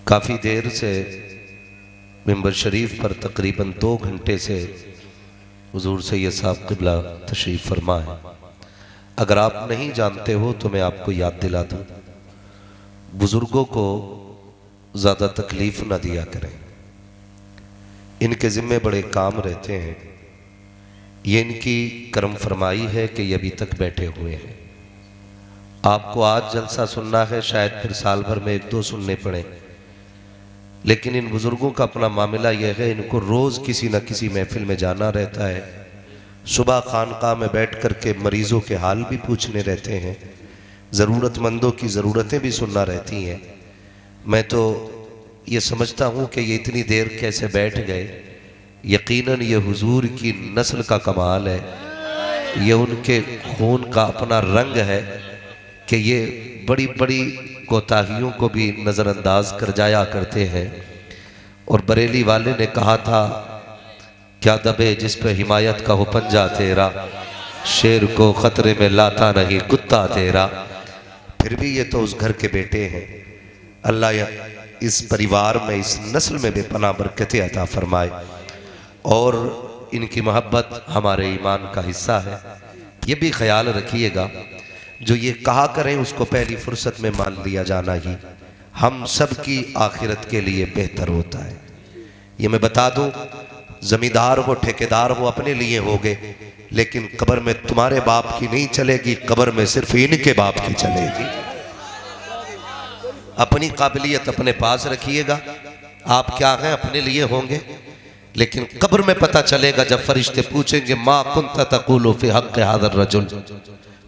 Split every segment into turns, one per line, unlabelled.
काफ़ी देर से मिंबर शरीफ पर तकरीबन 2 घंटे से हुजूर सैयद साहब क़िबला तशरीफ़ फरमा है। अगर आप नहीं जानते हो तो मैं आपको याद दिला दूँ, बुज़ुर्गों को ज़्यादा तकलीफ़ ना दिया करें। इनके ज़िम्मे बड़े काम रहते हैं। ये इनकी करम फरमाई है कि ये अभी तक बैठे हुए हैं। आपको आज जलसा सुनना है, शायद फिर साल भर में 1-2 सुनने पड़े, लेकिन इन बुज़ुर्गों का अपना मामला यह है, इनको रोज़ किसी न किसी महफिल में जाना रहता है। सुबह खानकाह में बैठ कर के मरीज़ों के हाल भी पूछने रहते हैं, ज़रूरतमंदों की ज़रूरतें भी सुनना रहती हैं। मैं तो ये समझता हूँ कि ये इतनी देर कैसे बैठ गए। यकीनन ये हुजूर की नस्ल का कमाल है, ये उनके खून का अपना रंग है कि ये बड़ी बड़ी कोताहियों को भी नज़रअंदाज कर जाया करते हैं। और बरेली वाले ने कहा था, क्या दबे जिस पे हिमायत का हो पंजा तेरा, शेर को खतरे में लाता नहीं कुत्ता तेरा। फिर भी ये तो उस घर के बेटे हैं। अल्लाह इस परिवार में, इस नस्ल में बेपनाह बरकतें अता फरमाए और इनकी मोहब्बत हमारे ईमान का हिस्सा है। ये भी ख्याल रखिएगा, जो ये कहा करें उसको पहली फुर्सत में मान लिया जाना ही हम सब की आखिरत के लिए बेहतर होता है। ये मैं बता दूं, जमींदार हो ठेकेदार हो अपने लिए होगे, लेकिन कब्र में तुम्हारे बाप की नहीं चलेगी, कब्र में सिर्फ इनके बाप की चलेगी। अपनी काबिलियत अपने पास रखिएगा, आप क्या हैं अपने लिए होंगे, लेकिन कब्र में पता चलेगा जब फरिश्ते पूछेंगे मा कुंत तक़ूलु फी हक़्क़ि हाज़ा रजुल,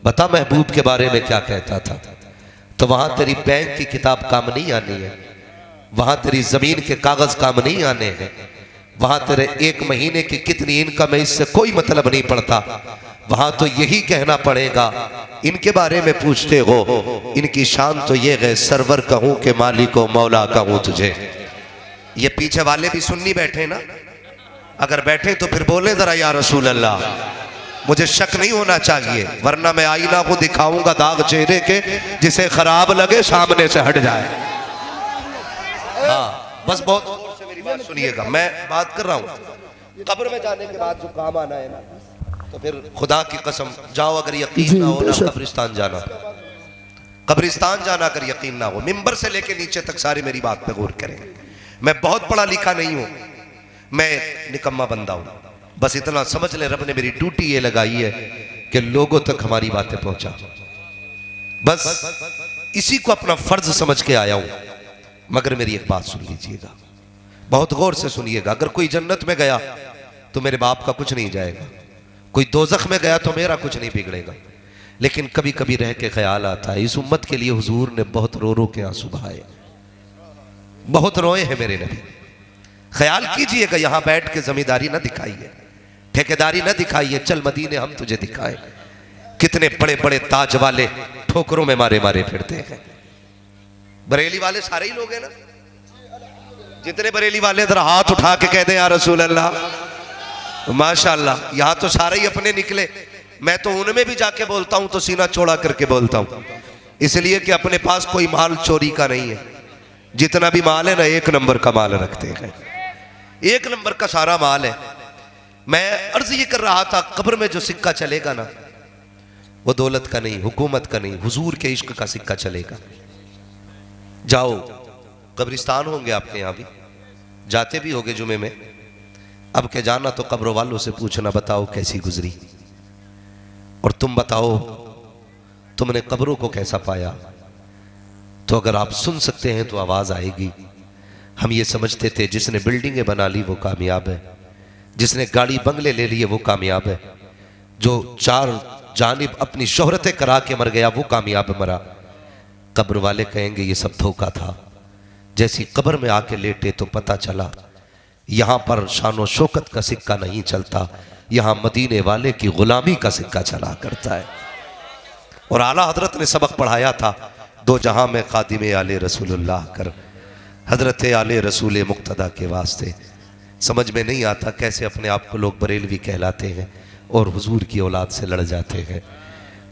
बता महबूब के बारे में क्या कहता था। तो वहां तेरी बैंक की किताब काम नहीं आनी है, वहां तेरी जमीन के कागज काम नहीं आने हैं, वहां तेरे 1 महीने की कितनी इनकम है इससे कोई मतलब नहीं पड़ता। वहां तो यही कहना पड़ेगा, इनके बारे में पूछते हो, इनकी शान तो ये है, सरवर कहूं के मालिक हो मौला कहूं तुझे। ये पीछे वाले भी सुन्नी बैठे ना, अगर बैठे तो फिर बोले जरा या रसूल अल्लाह, मुझे शक नहीं होना चाहिए, वरना मैं आईना को दिखाऊंगा दाग चेहरे के, जिसे खराब लगे सामने से हट जाए। हाँ बस बहुत गौर से मेरी बात सुनिएगा, मैं बात कर रहा हूँ। कब्र में जाने के बाद जो काम आना है ना, तो फिर खुदा की कसम जाओ, अगर यकीन ना हो ना कब्रिस्तान जाना, कब्रिस्तान जाना अगर यकीन ना हो। मिंबर से लेके नीचे तक सारी मेरी बात पे गौर करें। मैं बहुत पढ़ा लिखा नहीं हूं, मैं निकम्मा बंदा हूं, बस इतना समझ ले रब ने मेरी ड्यूटी ये लगाई है कि लोगों तक हमारी बातें पहुंचा, बस इसी को अपना फर्ज समझ के आया हूं। मगर मेरी एक बात सुन लीजिएगा, बहुत गौर से सुनिएगा। अगर कोई जन्नत में गया तो मेरे बाप का कुछ नहीं जाएगा, कोई दोज़ख में गया तो मेरा कुछ नहीं बिगड़ेगा, लेकिन कभी कभी रह के ख्याल आता है, इस उम्मत के लिए हुजूर ने बहुत रो रो के आंसू बहाए, बहुत रोए हैं मेरे नबी। ख्याल कीजिएगा, यहां बैठ के जमींदारी ना दिखाइए, ठेकेदारी ना दिखाइए, चल मदीने हम तुझे दिखाएं। कितने बड़े बड़े ताज वाले ठोकरों में मारे मारे फिरते हैं। बरेली वाले सारे ही लोग हैं ना, जितने बरेली वाले जरा हाथ उठा के कह दे या रसूल अल्लाह। माशाअल्लाह, यहां तो सारे ही अपने निकले। मैं तो उनमें भी जाके बोलता हूं तो सीना चौड़ा करके बोलता हूं, इसलिए कि अपने पास कोई माल चोरी का नहीं है। जितना भी माल है ना, 1 नंबर का माल रखते हैं, 1 नंबर का सारा माल है। मैं अर्ज ये कर रहा था, कब्र में जो सिक्का चलेगा ना, वो दौलत का नहीं, हुकूमत का नहीं, हुजूर के इश्क का सिक्का चलेगा। जाओ, कब्रिस्तान होंगे आपके यहाँ भी, जाते भी होगे जुमे में। अब के जाना तो कब्र वालों से पूछना, बताओ कैसी गुजरी, और तुम बताओ तुमने कब्रों को कैसा पाया। तो अगर आप सुन सकते हैं तो आवाज आएगी। हम ये समझते थे जिसने बिल्डिंगें बना ली वो कामयाब है, जिसने गाड़ी बंगले ले लिए वो कामयाब है, जो 4 जानिब अपनी शोहरतें करा के मर गया वो कामयाब मरा। कब्र वाले कहेंगे ये सब धोखा था। जैसी कब्र में आके लेटे तो पता चला यहां पर शानो शौकत का सिक्का नहीं चलता, यहां मदीने वाले की गुलामी का सिक्का चला करता है। और आला हजरत ने सबक पढ़ाया था, 2 जहां में खादिम आले रसूलुल्लाह कर, हजरत आले रसूल मुक्तदा के वास्ते। समझ में नहीं आता कैसे अपने आप को लोग बरेलवी कहलाते हैं और हुजूर की औलाद से लड़ जाते हैं।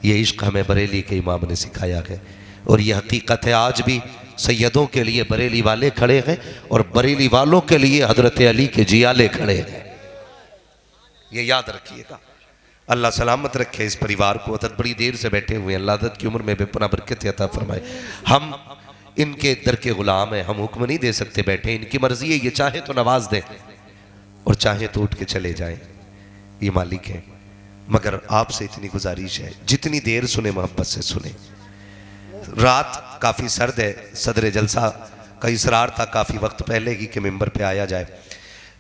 ये इश्क हमें बरेली के इमाम ने सिखाया है। और ये हकीकत है, आज भी सैयदों के लिए बरेली वाले खड़े हैं और बरेली वालों के लिए हजरत अली के जियाले खड़े हैं। ये याद रखिएगा। अल्लाह सलामत रखे इस परिवार को। अदर बड़ी देर से बैठे हुए हैं, अल्लाह अदद की उम्र में बेपनाह बरकत अता फरमाए। हम इनके दर के गुलाम हैं, हम हुक्म नहीं दे सकते, बैठे इनकी मर्जी है, ये चाहे तो नवाज दें और चाहे तो उठ के चले जाएं, ये मालिक है। मगर आपसे इतनी गुजारिश है, जितनी देर सुने मोहब्बत से सुने। रात काफ़ी सर्द है, सदर जलसा का इसरार था काफ़ी वक्त पहले ही कि मिंबर पे आया जाए,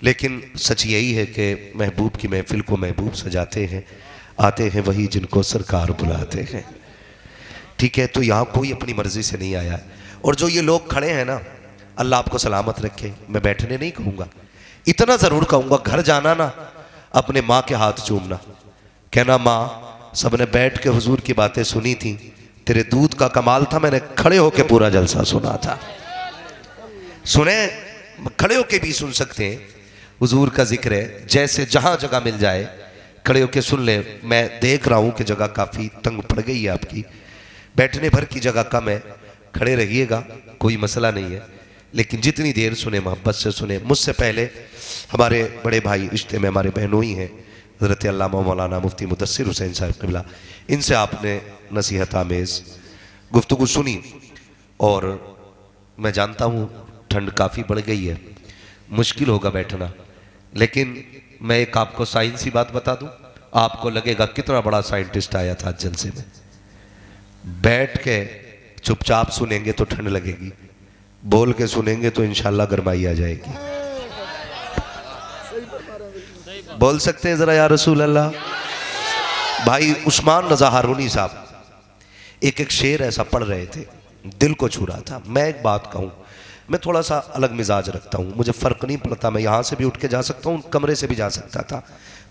लेकिन सच यही है कि महबूब की महफिल को महबूब सजाते हैं, आते हैं वही जिनको सरकार बुलाते हैं। ठीक है, तो यहाँ कोई अपनी मर्जी से नहीं आया। और जो ये लोग खड़े हैं ना, अल्लाह आपको सलामत रखे। मैं बैठने नहीं कहूँगा, इतना ज़रूर कहूँगा, घर जाना ना अपने माँ के हाथ चूमना, कहना माँ सबने बैठ के हुजूर की बातें सुनी थी, तेरे दूध का कमाल था, मैंने खड़े होके पूरा जलसा सुना था। सुने, खड़े होके भी सुन सकते हैं, हुजूर का जिक्र है, जैसे जहाँ जगह मिल जाए खड़े होके सुन ले। मैं देख रहा हूँ कि जगह काफ़ी तंग पड़ गई है आपकी, बैठने भर की जगह कम है, खड़े रहिएगा, कोई मसला नहीं है, लेकिन जितनी देर सुने मोहब्बत से सुने। मुझसे पहले हमारे बड़े भाई रिश्ते में हमारे बहनोई हैं, हज़रत अल्लामा मौलाना मुफ्ती मुदस्सिर हुसैन साहब क़िबला, इनसे आपने नसीहत आमेज़ गुफ्तगू सुनी। और मैं जानता हूँ ठंड काफ़ी बढ़ गई है, मुश्किल होगा बैठना, लेकिन मैं एक आपको साइंसी बात बता दूँ, आपको लगेगा कितना बड़ा साइंटिस्ट आया था जलसे में। बैठ के चुपचाप सुनेंगे तो ठंड लगेगी, बोल के सुनेंगे तो इंशाल्लाह गरमाई आ जाएगी। बोल सकते हैं ज़रा या रसूल अल्लाह। भाई उस्मान रज़ा हारूनी साहब एक एक शेर ऐसा पढ़ रहे थे, दिल को छू रहा था। मैं एक बात कहूँ, मैं थोड़ा सा अलग मिजाज रखता हूँ, मुझे फ़र्क नहीं पड़ता, मैं यहाँ से भी उठ के जा सकता हूँ, कमरे से भी जा सकता था,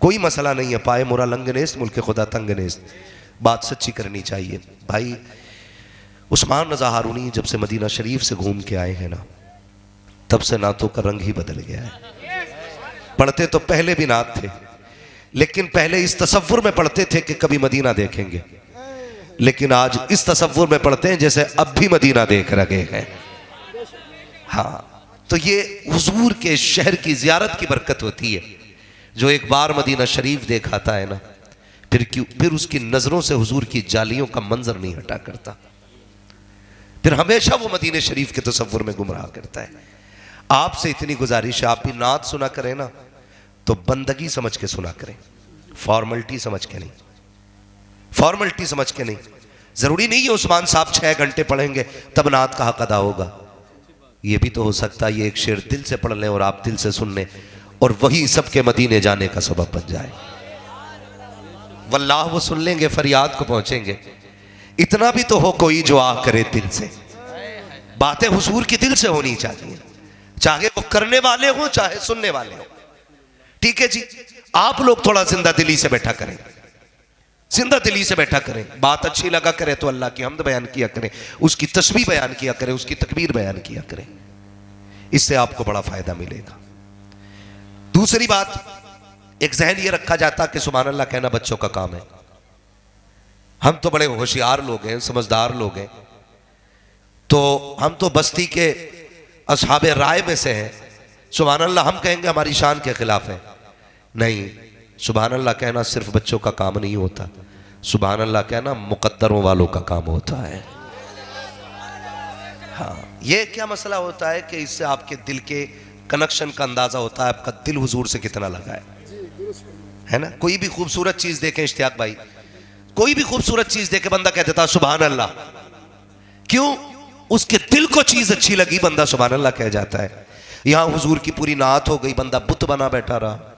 कोई मसला नहीं है। पाए मुरा लंगनेस मुल्क खुदा तंगनेस, बात सच्ची करनी चाहिए। भाई उस्मान रज़ा हारूनी जब से मदीना शरीफ से घूम के आए हैं ना, तब से नातों का रंग ही बदल गया है। पढ़ते तो पहले भी नात थे, लेकिन पहले इस तसव्वुर में पढ़ते थे कि कभी मदीना देखेंगे, लेकिन आज इस तसव्वुर में पढ़ते हैं जैसे अब भी मदीना देख रहे हैं। हाँ, तो ये हुजूर के शहर की ज़ियारत की बरकत होती है। जो एक बार मदीना शरीफ देखाता है ना, फिर उसकी नज़रों से हुजूर की जालियों का मंजर नहीं हटा करता, फिर हमेशा वो मदीने शरीफ के तसव्वुर में गुमराह करता है। आपसे इतनी गुजारिश है, आप भी नात सुना करें ना तो बंदगी समझ के सुना करें, फॉर्मलिटी समझ के नहीं, फॉर्मलिटी समझ के नहीं। ज़रूरी नहीं है उस्मान साहब 6 घंटे पढ़ेंगे तब नात का हक अदा होगा। ये भी तो हो सकता है ये एक शेर दिल से पढ़ लें और आप दिल से सुन लें और वही सबके मदीने जाने का सबब बन जाए। वल्लाह वो सुन लेंगे, फरियाद को पहुंचेंगे। इतना भी तो हो कोई जो आ करे दिल से। बातें हुजूर की दिल से होनी चाहिए, चाहे वो करने वाले हो चाहे सुनने वाले हो। ठीक है जी, आप लोग थोड़ा जिंदा दिली से बैठा करें, जिंदा दिली से बैठा करें। बात अच्छी लगा करे तो अल्लाह की हम्द बयान किया करें, उसकी तस्बीह बयान किया करें, उसकी तकबीर बयान किया करें, इससे आपको बड़ा फायदा मिलेगा। दूसरी बात, एक जहन ये रखा जाता कि सुभान अल्लाह कहना बच्चों का काम है। हम तो बड़े होशियार लोग हैं, समझदार लोग हैं, तो हम तो बस्ती के असहाबे राय में से हैं। सुभान अल्लाह हम कहेंगे हमारी शान के खिलाफ है। नहीं, सुभान अल्लाह कहना सिर्फ बच्चों का काम नहीं होता, सुभान अल्लाह कहना मुकद्दरों वालों का काम होता है। हाँ, ये क्या मसला होता है कि इससे आपके दिल के कनेक्शन का अंदाजा होता है, आपका दिल हुजूर से कितना लगा है ना। कोई भी खूबसूरत चीज देखे इश्तियाक भाई, कोई भी खूबसूरत चीज देखे बंदा कह देता सुभान अल्लाह, क्यों? उसके दिल को चीज अच्छी लगी, बंदा सुभान अल्लाह कह जाता है। यहां हुजूर की पूरी नात हो गई, बंदा बुत बना बैठा रहा।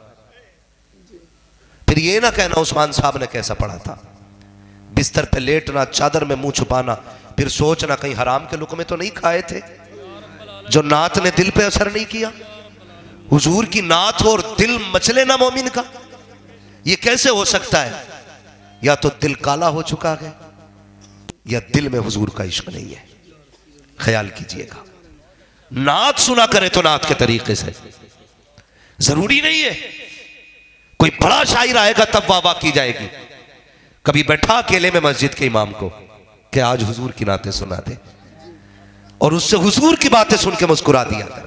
फिर ये ना कहना उस्मान साहब ने कैसा पढ़ा था, बिस्तर पे लेटना, चादर में मुंह छुपाना, फिर सोचना कहीं हराम के लुक़मे तो नहीं खाए थे, जो नात ने दिल पे असर नहीं किया। हुजूर की नात हो और दिल मचले ना मोमिन का, ये कैसे हो सकता है? या तो दिल काला हो चुका है या दिल में हुजूर का इश्क नहीं है। ख्याल कीजिएगा, नात सुना करे तो नात के तरीके से, जरूरी नहीं है कोई बड़ा शायर आएगा तब वाह वाह की जाएगी। कभी बैठा अकेले में मस्जिद के इमाम को, कि आज हुजूर की नाते सुना दे, और उससे हुजूर की बातें सुन के मुस्कुरा दिया कर।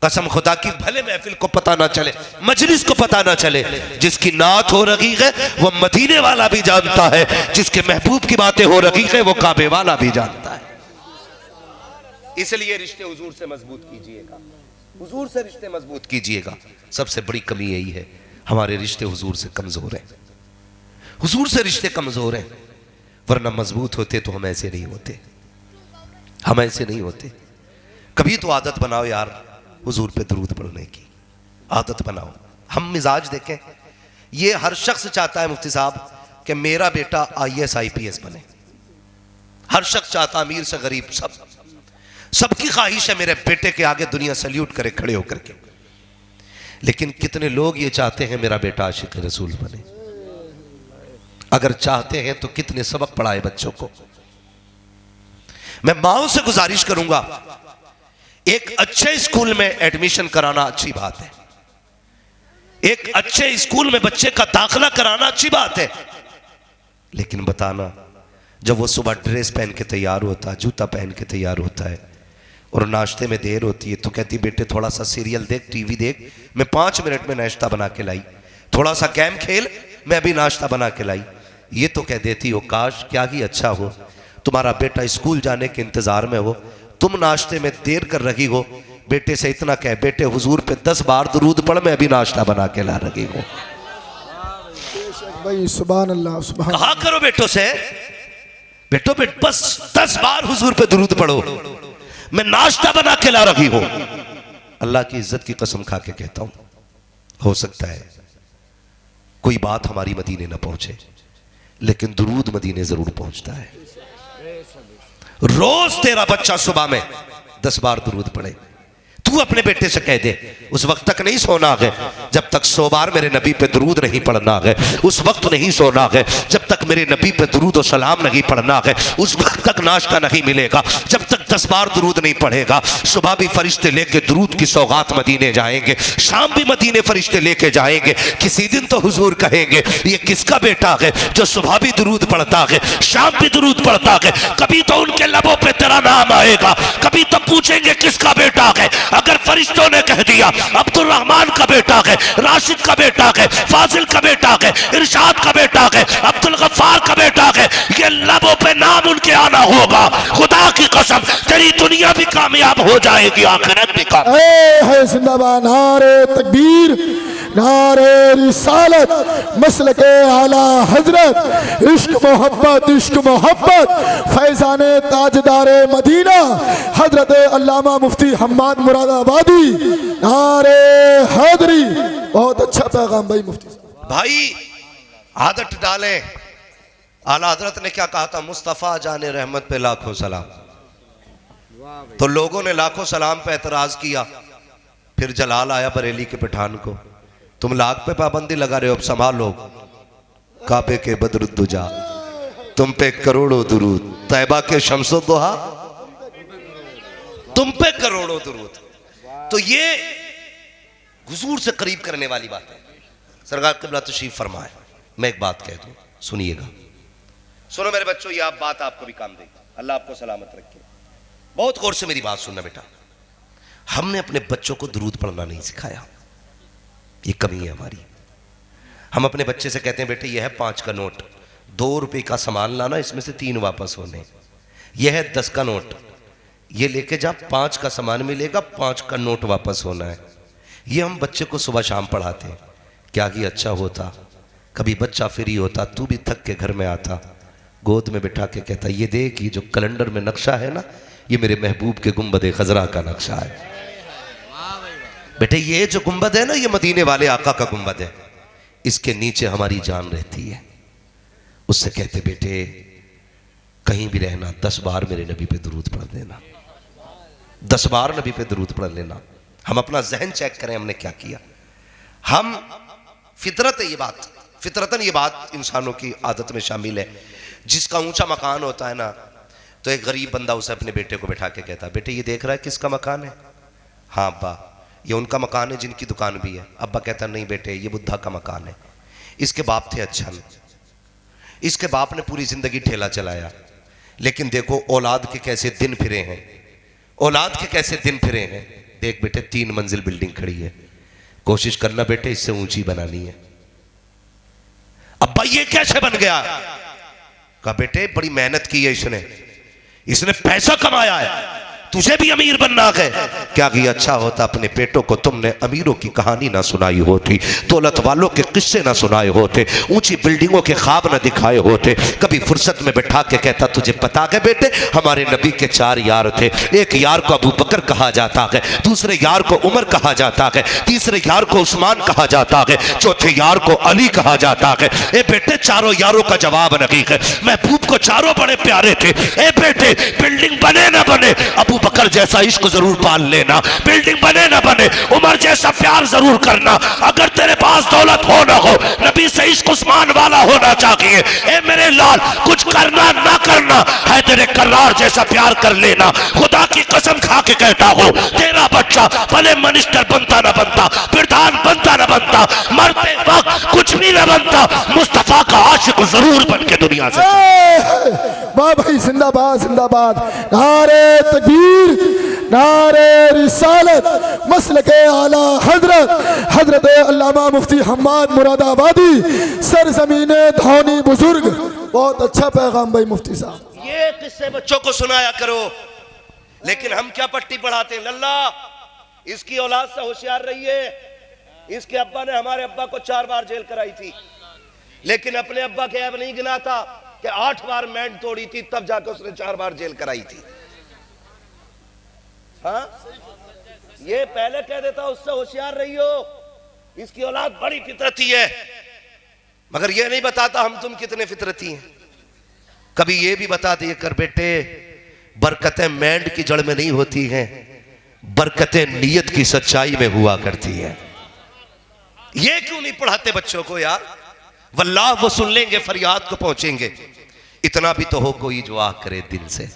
कसम खुदा की, भले महफिल को पता ना चले, मजलिस को पता ना चले, जिसकी नात हो रही है वो मदीने वाला भी जानता है, जिसके महबूब की बातें हो रही है वो काबे वाला भी जानता है। इसलिए रिश्ते हुजूर से मजबूत कीजिएगा, हुजूर से रिश्ते मजबूत कीजिएगा। सबसे बड़ी कमी यही है, हमारे रिश्ते हुजूर से कमजोर हैं, हुजूर से रिश्ते कमजोर हैं, वरना मजबूत होते तो हम ऐसे नहीं होते, हम ऐसे नहीं होते। कभी तो आदत बनाओ यार हुजूर पे दरूद पढ़ने की, आदत बनाओ। हम मिजाज देखें, ये हर शख्स चाहता है मुफ्ती साहब कि मेरा बेटा IAS IPS बने, हर शख्स चाहता, अमीर से गरीब, सबकी ख्वाहिश है मेरे बेटे के आगे दुनिया सल्यूट करे खड़े होकर के। लेकिन कितने लोग ये चाहते हैं मेरा बेटा आशिक रसूल बने? अगर चाहते हैं तो कितने सबक पढ़ाए बच्चों को। मैं माओं से गुजारिश करूंगा, एक अच्छे स्कूल में एडमिशन कराना अच्छी बात है, एक अच्छे स्कूल में बच्चे का दाखिला कराना अच्छी बात है, लेकिन बताना जब वो सुबह ड्रेस पहन के तैयार होता है, जूता पहन के तैयार होता है और नाश्ते में देर होती है तो कहती बेटे थोड़ा सा सीरियल देख, टीवी देख, मैं 5 मिनट में नाश्ता बना के लाई, थोड़ा सा गेम खेल, मैं अभी नाश्ता बना के लाई। ये तो कह देती हो काश क्या ही अच्छा हो तुम्हारा बेटा स्कूल जाने के इंतजार में हो, तुम नाश्ते में देर कर रही हो, बेटे से इतना कह बेटे हुजूर पे 10 बार दुरूद पढ़, मैं अभी नाश्ता बना के ला रही हूं।
भाई सुभान अल्लाह, सुभान।
कहा करो बेटों से, बेटो बस 10 बार हुजूर पे दुरूद पढ़ो, मैं नाश्ता बना के ला रही हूं। अल्लाह की इज्जत की कसम खा के कहता हूं, हो सकता है कोई बात हमारी मदीने ना पहुंचे, लेकिन दुरूद मदीने जरूर पहुंचता है। रोज तेरा बच्चा सुबह में 10 बार दुरूद पढ़े। तू अपने बेटे से कह दे उस वक्त तक नहीं सोना है जब तक 100 बार मेरे नबी पे दुरूद नहीं पढ़ना है, उस वक्त नहीं सोना है जब तक मेरे नबी पे दुरूद और सलाम नहीं पढ़ना है, उस वक्त तक नाश्ता नहीं मिलेगा जब तक 10 बार दुरूद नहीं पढ़ेगा। सुबह भी फरिश्ते लेके दुरूद की सौगात मदीने जाएंगे, शाम भी मदीने फरिश्ते लेके जाएंगे। किसी दिन तो हुजूर कहेंगे ये किसका बेटा है जो सुबह भी दुरूद पढ़ता है, शाम भी दुरूद पढ़ता है। कभी तो उनके लबों पे तेरा नाम आएगा, कभी तो पूछेंगे किसका बेटा है। अगर फरिश्तों ने कह दिया अब्दुल रहमान का बेटा है, राशिद का बेटा है, फाजिल का बेटा है, इरशाद का बेटा है, अब्दुल गफ्फार का बेटा है, ये लबों पे नाम उनके आना होगा। खुदा की कसम तेरी दुनिया भी कामयाब हो जाएगी, आखिरत भी कामयाब
है। जिंदाबाद नारे तकबीर, नारे रिसालत, मसलके आला हजरत, इश्क मोहब्बत, फैजाने ताजदारे मदीना हजरत अल्लामा मुफ्ती हम्माद मुरादाबादी, नारे हैदरी। बहुत अच्छा पैगाम भाई मुफ्ती
भाई, आदत डालें। आला हजरत ने क्या कहा था, मुस्तफ़ा जाने रहमत पे लाखों सलाम। तो लोगों ने लाखों सलाम पे एतराज किया, फिर जलाल आया बरेली के पठान को, तुम लाख पे पाबंदी लगा रहे हो, अब संभालो। काबे के बदरुद्दुजा तुम पे करोड़ों दुरूद, तैबा के शम्सो दोहा तुम पे करोड़ों दुरूद। तो ये हुजूर से करीब करने वाली बात है। सरकार क़िबला तशरीफ फरमाए। मैं एक बात कह दूं, सुनिएगा, सुनो मेरे बच्चों, ये आप बात आपको भी काम देगी, अल्लाह आपको सलामत रखे। बहुत गौर से मेरी बात सुनना बेटा, हमने अपने बच्चों को दुरूद पढ़ना नहीं सिखाया, ये कमी है हमारी। हम अपने बच्चे से कहते हैं बेटे यह है 5 का नोट, 2 रुपए का सामान लाना, इसमें से 3 वापस होने। यह है 10 का नोट, ये लेके जा, 5 का सामान मिलेगा, 5 का नोट वापस होना है। ये हम बच्चे को सुबह शाम पढ़ाते हैं। क्या ही अच्छा होता कभी बच्चा फ्री होता, तू भी थक के घर में आता, गोद में बिठा के कहता ये देख ये जो कैलेंडर में नक्शा है ना, ये मेरे महबूब के गुंबद खजरा का नक्शा है। बेटे ये जो गुंबद है ना, ये मदीने वाले आका का गुंबद है, इसके नीचे हमारी जान रहती है। उससे कहते बेटे कहीं भी रहना 10 बार मेरे नबी पे दुरूद पढ़ देना, 10 बार नबी पे दुरूद पढ़ लेना। हम अपना जहन चेक करें हमने क्या किया। हम फितरत है, ये बात फितरतन ये बात इंसानों की आदत में शामिल है। जिसका ऊंचा मकान होता है ना, तो एक गरीब बंदा उसे अपने बेटे को बैठा के कहता बेटे ये देख रहा है किसका मकान है? हाँ अब्बा ये उनका मकान है जिनकी दुकान भी है। अब्बा कहता नहीं बेटे ये बुद्धा का मकान है। इसके बाप थे अच्छा, इसके बाप ने पूरी जिंदगी ठेला चलाया, लेकिन देखो औलाद के कैसे दिन फिरे हैं, औलाद के कैसे दिन फिरे हैं। देख बेटे 3 मंजिल बिल्डिंग खड़ी है, कोशिश करना बेटे इससे ऊंची बनानी है। अब्बा ये कैसे बन गया? कहा बेटे बड़ी मेहनत की है इसने पैसा कमाया है, तुझे भी अमीर बनना है। क्या कि अच्छा होता अपने बेटों को तुमने अमीरों की कहानी ना सुनाई होती, दौलत वालों के किस्से ना सुनाए होते, ऊंची बिल्डिंगों के ख्वाब ना दिखाए होते। कभी फुर्सत में बैठा के कहता तुझे पता है बेटे हमारे नबी के 4 यार थे, एक यार को अबू बकर कहा जाता है, दूसरे यार को उमर कहा जाता है, तीसरे यार को उस्मान कहा जाता है, चौथे यार को अली कहा जाता है। ए बेटे चारों यारों का जवाब नहीं है, महबूब को चारों बड़े प्यारे थे। ए बेटे बिल्डिंग बने ना बने अबू बकर जैसा इश्क जरूर पाल लेना, बिल्डिंग बने ना बने उमर जैसा प्यार जरूर करना। अगर तेरे पास दौलत हो ना हो, नबी से इश्क उस्मान वाला होना चाहिए। ए मेरे लाल कुछ करना ना करना है तेरे करार जैसा प्यार कर लेना। खुदा की कसम खा के कहता हूं तेरा बच्चा भले मिनिस्टर बनता ना बनता, प्रधान बनता ना बनता, मरते वक्त कुछ भी ना बनता, मुस्तफा का आशिक जरूर बन के दुनिया से।
वाह भाई जिंदाबाद जिंदाबाद। नारे तकबीर, नारे रिसालत, मसलके आला हजरत हजरत अल्लामा मुफ्ती हम्माद मुरादाबादी सरजमीने धौनी बुजुर्ग। बहुत अच्छा पैगाम भाई मुफ्ती साहब।
ये किस्से बच्चों को सुनाया करो, लेकिन हम क्या पट्टी पढ़ाते हैं। लल्ला इसकी औलाद से होशियार रहिए। इसके अब्बा ने हमारे अब्बा को 4 बार जेल कराई थी, लेकिन अपने अब्बा के ऐब नहीं गिना था कि 8 बार मैंड तोड़ी थी, तब जाकर उसने 4 बार जेल कराई थी। हाँ ये पहले कह देता उससे होशियार रहियो, इसकी औलाद बड़ी फितरती है, मगर ये नहीं बताता हम तुम कितने फितरती हैं। कभी ये भी बता दिए कर बेटे बरकतें मैंड की जड़ में नहीं होती हैं, बरकतें नीयत की सच्चाई में हुआ करती है। ये क्यों नहीं पढ़ाते बच्चों को यार? वल्लाह वो सुन लेंगे, फरियाद को पहुंचेंगे। इतना भी तो हो कोई जो आह करे दिल से।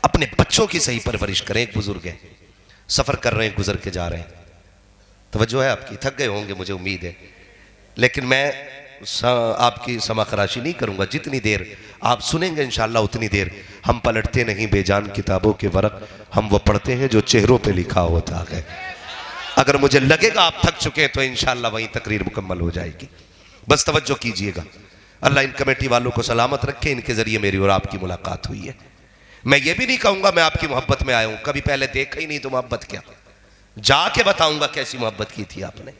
अपने बच्चों की सही परवरिश करें। एक बुजुर्ग है, सफर कर रहे हैं, गुजर के जा रहे हैं, तवज्जो है आपकी, थक गए होंगे मुझे उम्मीद है, लेकिन मैं आपकी समाखराशी नहीं करूंगा। जितनी देर आप सुनेंगे इंशाल्लाह उतनी देर हम पलटते नहीं बेजान किताबों के वरक, हम वो पढ़ते हैं जो चेहरों पे लिखा होता है। अगर मुझे लगेगा आप थक चुके हैं तो इंशाल्लाह वहीं तकरीर मुकम्मल हो जाएगी। बस तवज्जो कीजिएगा। अल्लाह इन कमेटी वालों को सलामत रखे, इनके जरिए मेरी और आपकी मुलाकात हुई है। मैं ये भी नहीं कहूंगा मैं आपकी मोहब्बत में आया हूं, कभी पहले देखा ही नहीं तो मोहब्बत क्या, जाके बताऊंगा कैसी मोहब्बत की थी आपने।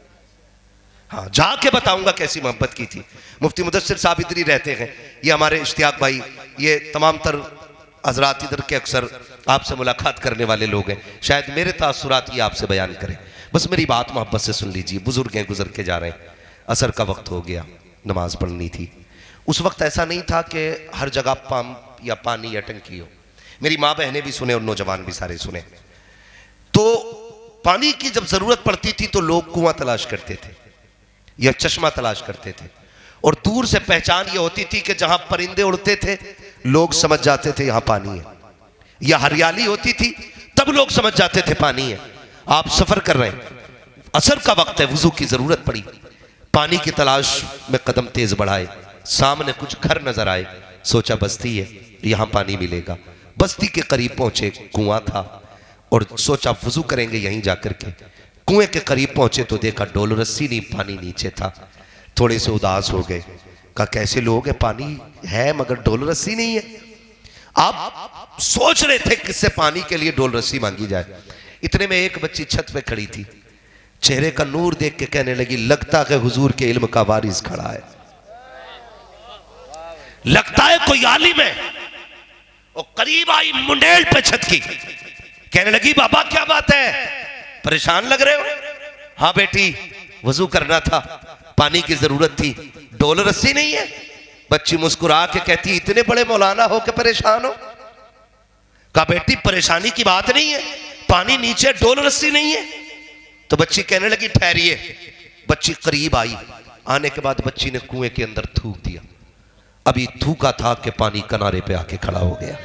हाँ जाके बताऊंगा कैसी मोहब्बत की थी। मुफ्ती मुदस्सिर साहब इधर ही रहते हैं, ये हमारे इश्तियाक भाई, ये तमाम तर हजरात इधर के अक्सर आपसे मुलाकात करने वाले लोग हैं, शायद मेरे तासुरात ये आपसे बयान करें। बस मेरी बात मोहब्बत से सुन लीजिए। बुजुर्ग हैं, गुजर के जा रहे हैं, असर का वक्त हो गया, नमाज पढ़नी थी। उस वक्त ऐसा नहीं था कि हर जगह पंप या पानी या टंकी हो। मेरी माँ बहनें भी सुने और नौजवान भी सारे सुने। तो पानी की जब जरूरत पड़ती थी तो लोग कुआं तलाश करते थे या चश्मा तलाश करते थे, और दूर से पहचान ये होती थी कि जहां परिंदे उड़ते थे लोग समझ जाते थे यहां पानी है, या हरियाली होती थी तब लोग समझ जाते थे पानी है। आप सफर कर रहे हैं, असर का वक्त है, वुजू की जरूरत पड़ी, पानी की तलाश में कदम तेज बढ़ाए, सामने कुछ घर नजर आए, सोचा बस्ती है यहां पानी मिलेगा। बस्ती के करीब पहुंचे, कुआं था, और सोचा वुजू करेंगे यहीं जाकर के। कुएं के करीब पहुंचे तो देखा डोल रस्सी नहीं, पानी नीचे था। थोड़े से उदास हो गए, कहा कैसे लोग हैं, पानी है मगर डोल रस्सी नहीं है। आप सोच रहे थे किससे पानी के लिए डोल रस्सी मांगी जाए। इतने में एक बच्ची छत पे खड़ी थी, चेहरे का नूर देख के कहने लगी लगता है हुजूर के इल्म का वारिस खड़ा है, लगता है कोई आलिम है। और करीब आई, मुंडेल पे छत की, कहने लगी बाबा क्या बात है, परेशान लग रहे हो? हाँ बेटी वजू करना था, पानी की जरूरत थी, डोल रस्सी नहीं है। बच्ची मुस्कुरा के कहती इतने बड़े मौलाना हो के परेशान हो? कहा बेटी परेशानी की बात नहीं है, पानी नीचे डोल रस्सी नहीं है। तो बच्ची कहने लगी ठहरिए। बच्ची करीब आई, आने के बाद बच्ची ने कुएं के अंदर थूक दिया। अभी थूका था कि पानी किनारे पे आके खड़ा हो गया।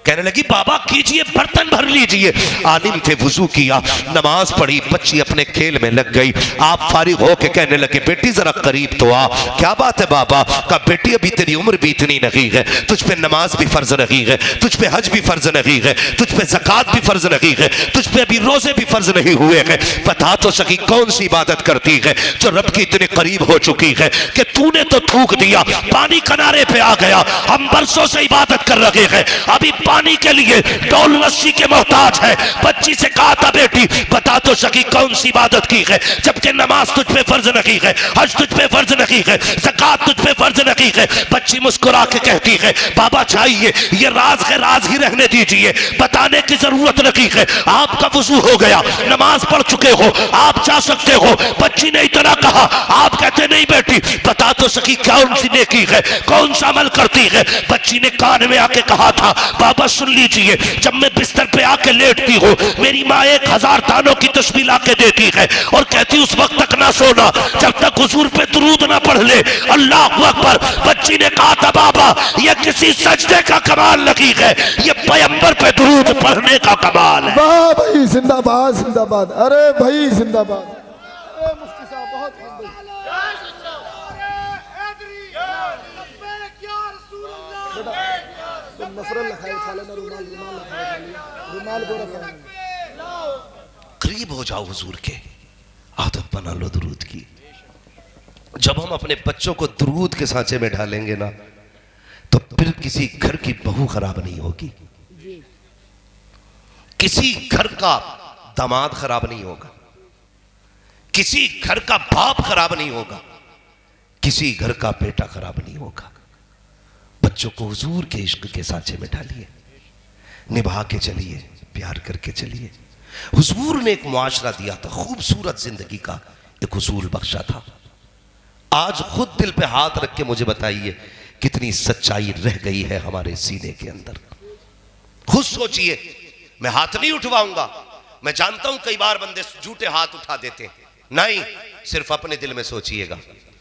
कहने लगी बाबा कीजिए, बर्तन भर लीजिए। आलिम थे, वुजू किया, नमाज पढ़ी, बच्ची अपने खेल में लग गई। आप फारिग होके कहने लगे बेटी जरा करीब तो आ। क्या बात है बाबा? कहा बेटी अभी तेरी उम्र भी इतनी नहीं है, तुझ पे नमाज भी फर्ज नहीं है, तुझ पे हज भी फर्ज नहीं है, तुझ पे ज़कात भी फर्ज नहीं है, तुझ पे अभी रोजे भी फर्ज नहीं हुए हैं। बता तो सकी कौन सी इबादत करती है जो रब की इतने करीब हो चुकी है कि तूने तो थूक दिया, पानी किनारे पे आ गया, हम बरसों से इबादत कर रहे हैं, अभी पानी के लिए डोल रस्सी के मोहताज है। बच्ची से कहा था बेटी बता तो सकी कौन सी इबादत की है जबकि नमाज तुझ पे फर्ज नहीं है, हज तुझ पे फर्ज नहीं है, ज़कात तुझ पे फर्ज नहीं है। बच्ची मुस्कुरा के कहती है बाबा चाहिए, ये राज है, राज ही रहने दीजिए, बताने की जरूरत नहीं है। आपका वुजू हो गया, नमाज पढ़ चुके हो, आप जा सकते हो। बच्ची ने इतना कहा, आप कहते नहीं बेटी बता तो सकी कौन सी नेकी है, कौन सा अमल करती है। बच्ची ने कान में आके कहा था बाबा सुन लीजिए, जब मैं बिस्तर पे आके लेटती हूँ मेरी माँ 1000 दानों की तस्बीह लाके देती है और कहती उस वक्त तक ना सोना जब तक हुजूर पे दुरूद ना पढ़ ले। अल्लाह अकबर। बच्ची ने कहा था बाबा ये किसी सजदे का कमाल नहीं है, ये पैगंबर पे दुरूद पढ़ने का कमाल है।
वाह भाई जिंदाबाद जिंदाबाद, अरे भाई जिंदाबाद। अरे मुफ्ती साहब बहुत
करीब हो जाओ हुजूर के, आदत बना लो दुरूद की। जब हम अपने बच्चों को दुरूद के सांचे में ढालेंगे ना तो फिर किसी घर की बहू खराब नहीं होगी, किसी घर का दामाद खराब नहीं होगा, किसी घर का बाप खराब नहीं होगा, किसी घर का बेटा खराब नहीं होगा। बच्चों को हुजूर के इश्क के सांचे में ढालिए, निभा के चलिए, प्यार करके चलिए। हुजूर ने एक मुआशरा दिया था, खूबसूरत जिंदगी का एक उसूल बख्शा था। आज खुद दिल पे हाथ रख के मुझे बताइए कितनी सच्चाई रह गई है हमारे सीने के अंदर। खुद सोचिए, मैं हाथ नहीं उठवाऊंगा, मैं जानता हूं कई बार बंदे झूठे हाथ उठा देते हैं, नहीं, सिर्फ अपने दिल में सोचिएगा।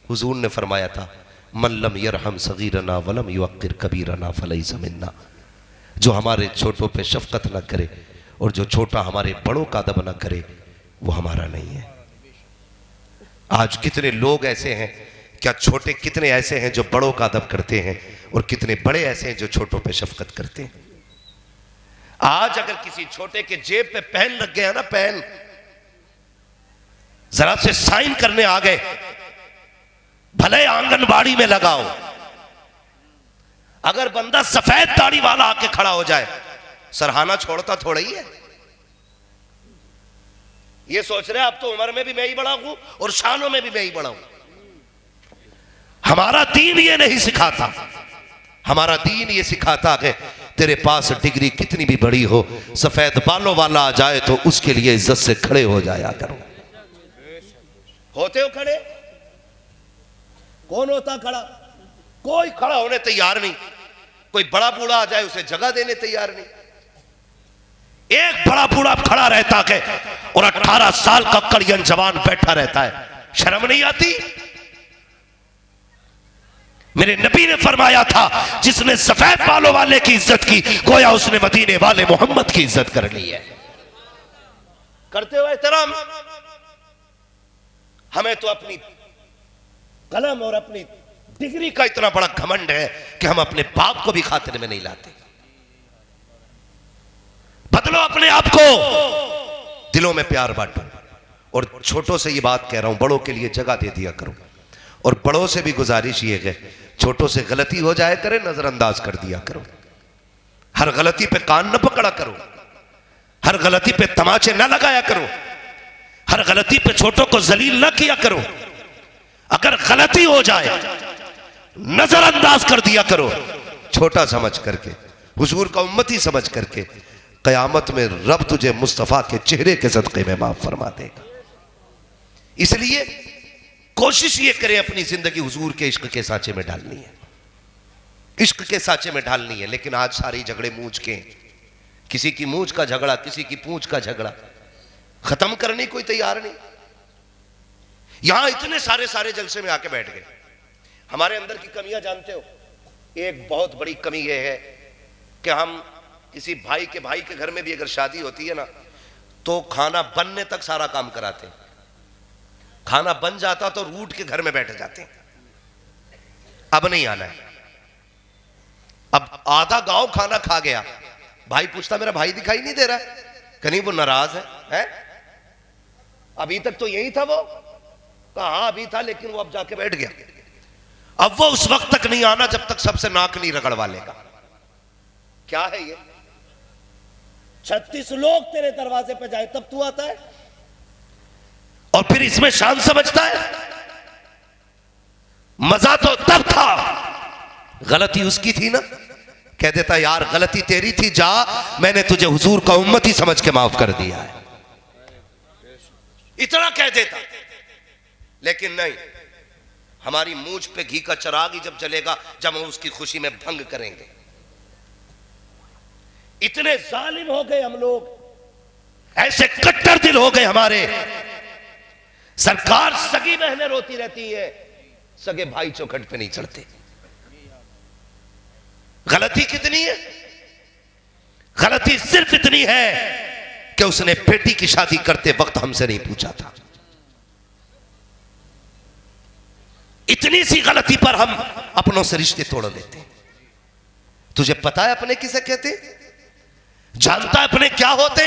हुजूर ने फरमाया था मन लम यरहम सगीरना वलम युअक्किर कबीरना फलैसा मिन्ना, जो हमारे छोटों पे शफकत न करे और जो छोटा हमारे बड़ों का अदब न करे वो हमारा नहीं है। आज कितने लोग ऐसे हैं, क्या छोटे कितने ऐसे हैं जो बड़ों का अदब करते हैं और कितने बड़े ऐसे हैं जो छोटों पे शफकत करते हैं। आज अगर किसी छोटे के जेब पे पेन लग गया ना, पेन जरा से साइन करने आ गए, भले आंगनबाड़ी में लगाओ, अगर बंदा सफेद दाढ़ी वाला आके खड़ा हो जाए सरहाना छोड़ता थोड़ा ही है। ये सोच रहे अब तो उम्र में भी मैं ही बड़ा हूं और शानों में भी मैं ही बड़ा हूं। हमारा दीन ये नहीं सिखाता, हमारा दीन ये सिखाता है तेरे पास डिग्री कितनी भी बड़ी हो, सफेद बालों वाला आ जाए तो उसके लिए इज्जत से खड़े हो जाया करो। होते हो खड़े? कौन होता खड़ा? कोई खड़ा होने तैयार नहीं। कोई बड़ा बूढ़ा आ जाए उसे जगह देने तैयार नहीं। एक बड़ा बूढ़ा खड़ा रहता है और 18 साल का कड़ियन जवान बैठा रहता है, शर्म नहीं आती? मेरे नबी ने फरमाया था जिसने सफेद बालों वाले की इज्जत की गोया उसने मदीने वाले मोहम्मद की इज्जत कर ली है। करते हो एहतराम? हमें तो अपनी कलम और अपनी डिग्री का इतना बड़ा घमंड है कि हम अपने बाप को भी खातिर में नहीं लाते। बदलो अपने आप को, दिलों में प्यार बांटो। और छोटों से ये बात कह रहा हूं, बड़ों के लिए जगह दे दिया करो। और बड़ों से भी गुजारिश ये है, छोटों से गलती हो जाए करे नजरअंदाज कर दिया करो। हर गलती पे कान न पकड़ा करो, हर गलती पे तमाचे न लगाया करो, हर गलती पे छोटों को जलील न किया करो। अगर गलती हो जाए नजरअंदाज कर दिया करो, छोटा समझ करके, हुजूर का उम्मती समझ करके। कयामत में रब तुझे मुस्तफा के चेहरे के सदक़े में माफ फरमा देगा। इसलिए कोशिश ये करें अपनी जिंदगी हुजूर के इश्क के सांचे में डालनी है, इश्क के सांचे में डालनी है। लेकिन आज सारे झगड़े मूंछ के, किसी की मूंछ का झगड़ा, किसी की पूंछ का झगड़ा, खत्म करने कोई तैयार नहीं। यहां इतने सारे जलसे में आके बैठ गए। हमारे अंदर की कमियां जानते हो? एक बहुत बड़ी कमी यह है कि हम किसी भाई के घर में भी अगर शादी होती है ना, तो खाना बनने तक सारा काम कराते हैं। खाना बन जाता तो रूठ के घर में बैठ जाते हैं, अब नहीं आना है। अब आधा गांव खाना खा गया, भाई पूछता मेरा भाई दिखाई नहीं दे रहा है, कहीं वो नाराज है? अभी तक तो यही था वो, कहा अभी था, लेकिन वो अब जाके बैठ गया। अब वो उस वक्त तक नहीं आना जब तक सबसे नाक नहीं रगड़वा लेगा। क्या है ये?
36 लोग तेरे दरवाजे पे जाए तब तू आता है,
और फिर इसमें शान समझता है। मजा तो तब था, गलती उसकी थी ना। कह देता यार गलती तेरी थी, जा, मैंने तुझे हुजूर का उम्मती समझ के माफ कर दिया है, इतना कह देता। लेकिन नहीं, हमारी मूंछ पे घी का चिराग ही जब जलेगा जब हम उसकी खुशी में भंग करेंगे। इतने जालिम हो गए हम लोग, ऐसे कट्टर दिल हो गए हमारे। सरकार सगी बहनें रोती रहती है, सगे भाई चौखट पे नहीं चढ़ते। गलती कितनी है? गलती सिर्फ इतनी है कि उसने बेटी की शादी करते वक्त हमसे नहीं पूछा था। इतनी सी गलती पर हम अपनों से रिश्ते तोड़ देते हैं। तुझे पता है अपने किसे कहते? जानता है अपने क्या होते?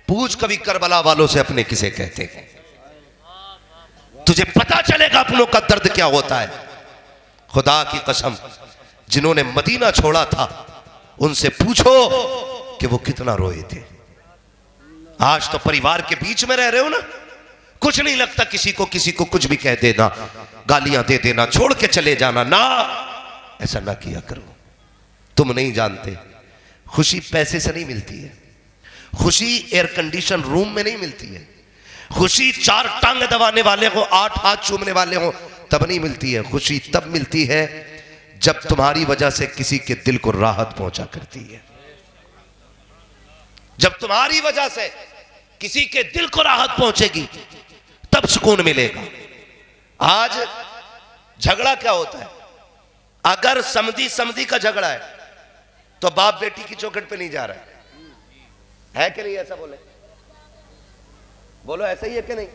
पूछ कभी करबला वालों से अपने किसे कहते हैं, तुझे पता चलेगा अपनों का दर्द क्या होता है। खुदा की कसम, जिन्होंने मदीना छोड़ा था उनसे पूछो कि वो कितना रोए थे। आज तो परिवार के बीच में रह रहे हो ना, कुछ नहीं लगता किसी को कुछ भी कह देना, गालियां दे देना, छोड़ के चले जाना। ना, ऐसा ना किया करो। तुम नहीं जानते, खुशी पैसे से नहीं मिलती है, खुशी एयर कंडीशन रूम में नहीं मिलती है, खुशी 4 टांग दबाने वाले हो, 8 हाथ चूमने वाले हो तब नहीं मिलती है। खुशी तब मिलती है जब तुम्हारी वजह से किसी के दिल को राहत पहुंचा करती है। जब तुम्हारी वजह से किसी के दिल को राहत पहुंचेगी तब सुकून मिलेगा। आज झगड़ा क्या होता है? अगर समधी का झगड़ा है तो बाप बेटी की चौखट पे नहीं जा रहा है कि नहीं? ऐसा बोलो ऐसा ही है कि नहीं?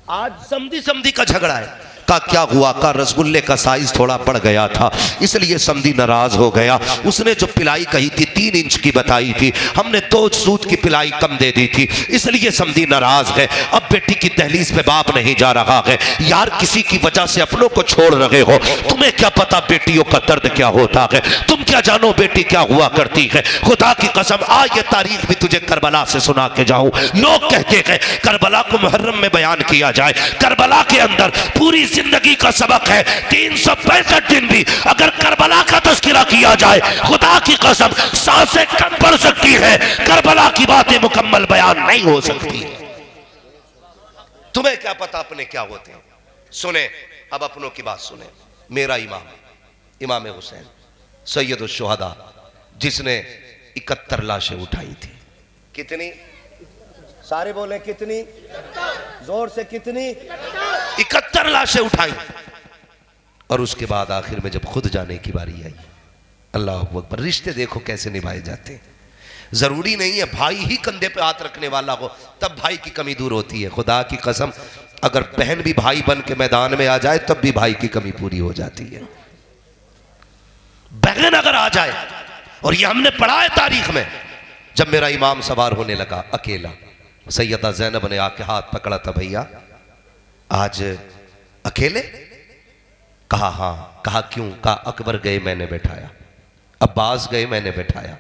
आज समधी का झगड़ा है। का क्या हुआ? का रसगुल्ले का साइज थोड़ा बढ़ गया था इसलिए समधी नाराज हो गया। उसने जो पिलाई कही थी 3 इंच की बताई थी, हमने 2 सूत की पिलाई कम दे दी थी, इसलिए समधी नाराज है। अब बेटी की दहलीज पे बाप नहीं जा रहा है। यार किसी की वजह से अपनों को छोड़ रहे हो, तुम्हें क्या पता बेटियों का दर्द क्या होता है? तुम क्या जानो बेटी क्या हुआ करती है? खुदा की कसम, आज ये तारीख भी तुझे करबला से सुना के जाऊं। लोग कहते हैं करबला को मुहर्रम में बयान किया जाए। करबला के अंदर पूरी जिंदगी का सबक है। 365 दिन भी अगर करबला का तज़किरा किया जाए, खुदा की कसम सांसें कम पड़ सकती है, करबला की बातें मुकम्मल बयान नहीं हो सकती। तुम्हें क्या पता अपने क्या होते हैं? सुने, अब अपनों की बात सुने। मेरा इमाम हुसैन सैयदुश शुहदा, जिसने 71 लाशें उठाई थी। कितनी? सारे बोले कितनी? जोर से कितनी? 71 लाशें उठाई। और उसके बाद आखिर में जब खुद जाने की बारी आई, अल्लाह अकबर, रिश्ते देखो कैसे निभाए जाते हैं। जरूरी नहीं है भाई ही कंधे पे हाथ रखने वाला हो तब भाई की कमी दूर होती है। खुदा की कसम, अगर बहन भी भाई बन के मैदान में आ जाए तब भी भाई की कमी पूरी हो जाती है। बहन अगर आ जाए, और ये हमने पढ़ा है तारीख में, जब मेरा इमाम सवार होने लगा अकेला, सैयदा ज़ैनब ने आके हाथ पकड़ा था, भैया आज अकेले? कहा हाँ। कहा क्यों? कहा अकबर गए मैंने बैठाया, अब्बास गए मैंने बैठाया,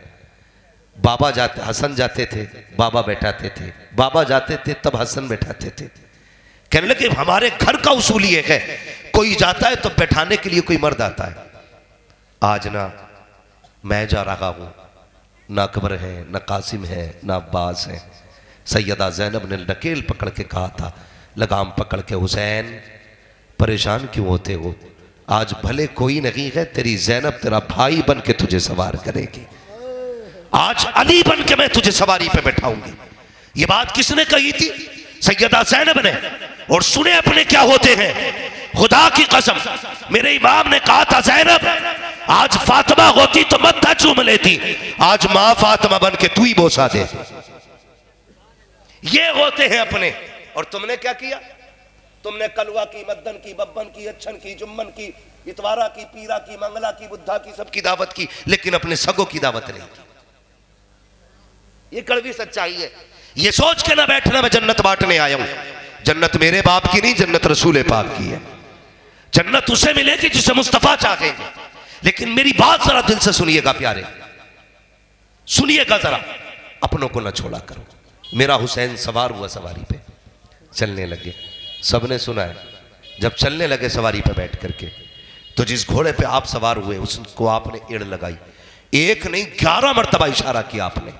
बाबा जाते, हसन जाते थे बाबा बैठाते थे, बाबा जाते थे तब हसन बैठाते थे। कहने लगे हमारे घर का उसूल ये है, कोई जाता है तो बैठाने के लिए कोई मर्द आता है। आज ना मैं जा रहा हूं, ना अकबर है, ना कासिम है, ना अब्बास है। सैयदा ज़ैनब ने नकेल पकड़ के कहा था, लगाम पकड़ के, हुसैन परेशान क्यों होते हो? आज भले कोई नहीं है, तेरी ज़ैनब तेरा भाई बन के तुझे सवार करेगी। आज अली बन के मैं तुझे सवारी पे बैठाऊंगी। ये बात किसने कही थी? सैयदा ज़ैनब ने। और सुने अपने क्या होते हैं। खुदा की कसम मेरे इमाम ने कहा था, ज़ैनब आज फातिमा होती तो मत्था चूम लेती, आज मां फातिमा बन के तू ही बोसा दे। ये होते हैं अपने। और तुमने क्या किया? तुमने कलवा की, मद्दन की, बब्बन की, अच्छन की, जुम्मन की, इतवारा की, पीरा की, मंगला की, बुद्धा की, सबकी दावत की, लेकिन अपने सगों की दावत नहीं की। ये कड़वी सच्चाई है। ये सोच के ना बैठना मैं जन्नत बांटने आया हूं। जन्नत मेरे बाप की नहीं, जन्नत रसूल पाक की है। जन्नत उसे मिलेगी जिसे मुस्तफा चाहेंगे। लेकिन मेरी बात जरा दिल से सुनिएगा प्यारे, सुनिएगा जरा, अपनों को ना छोड़ा करो। मेरा हुसैन सवार हुआ सवारी पे, चलने लगे, सबने सुना है। जब चलने लगे सवारी पे बैठ करके, तो जिस घोड़े पे आप सवार हुए उसको आपने एड़ लगाई। एक नहीं 11 मरतबा इशारा किया आपने।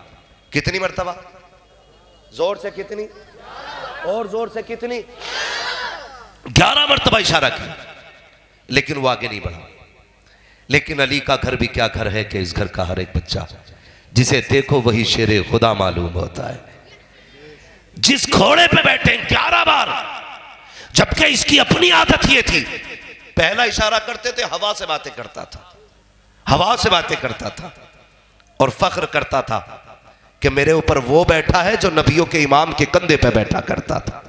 कितनी मरतबा? जोर से कितनी? और जोर से कितनी? 11 मरतबा इशारा किया, लेकिन वो आगे नहीं बढ़ा। लेकिन अली का घर भी क्या घर है कि इस घर का हर एक बच्चा जिसे देखो वही शेरे खुदा मालूम होता है। जिस घोड़े पे बैठे 11 बार, जबकि इसकी अपनी आदत ये थी, पहला इशारा करते थे हवा से बातें करता था, हवा से बातें करता था और फख्र करता था कि मेरे ऊपर वो बैठा है जो नबियों के इमाम के कंधे पे बैठा करता था।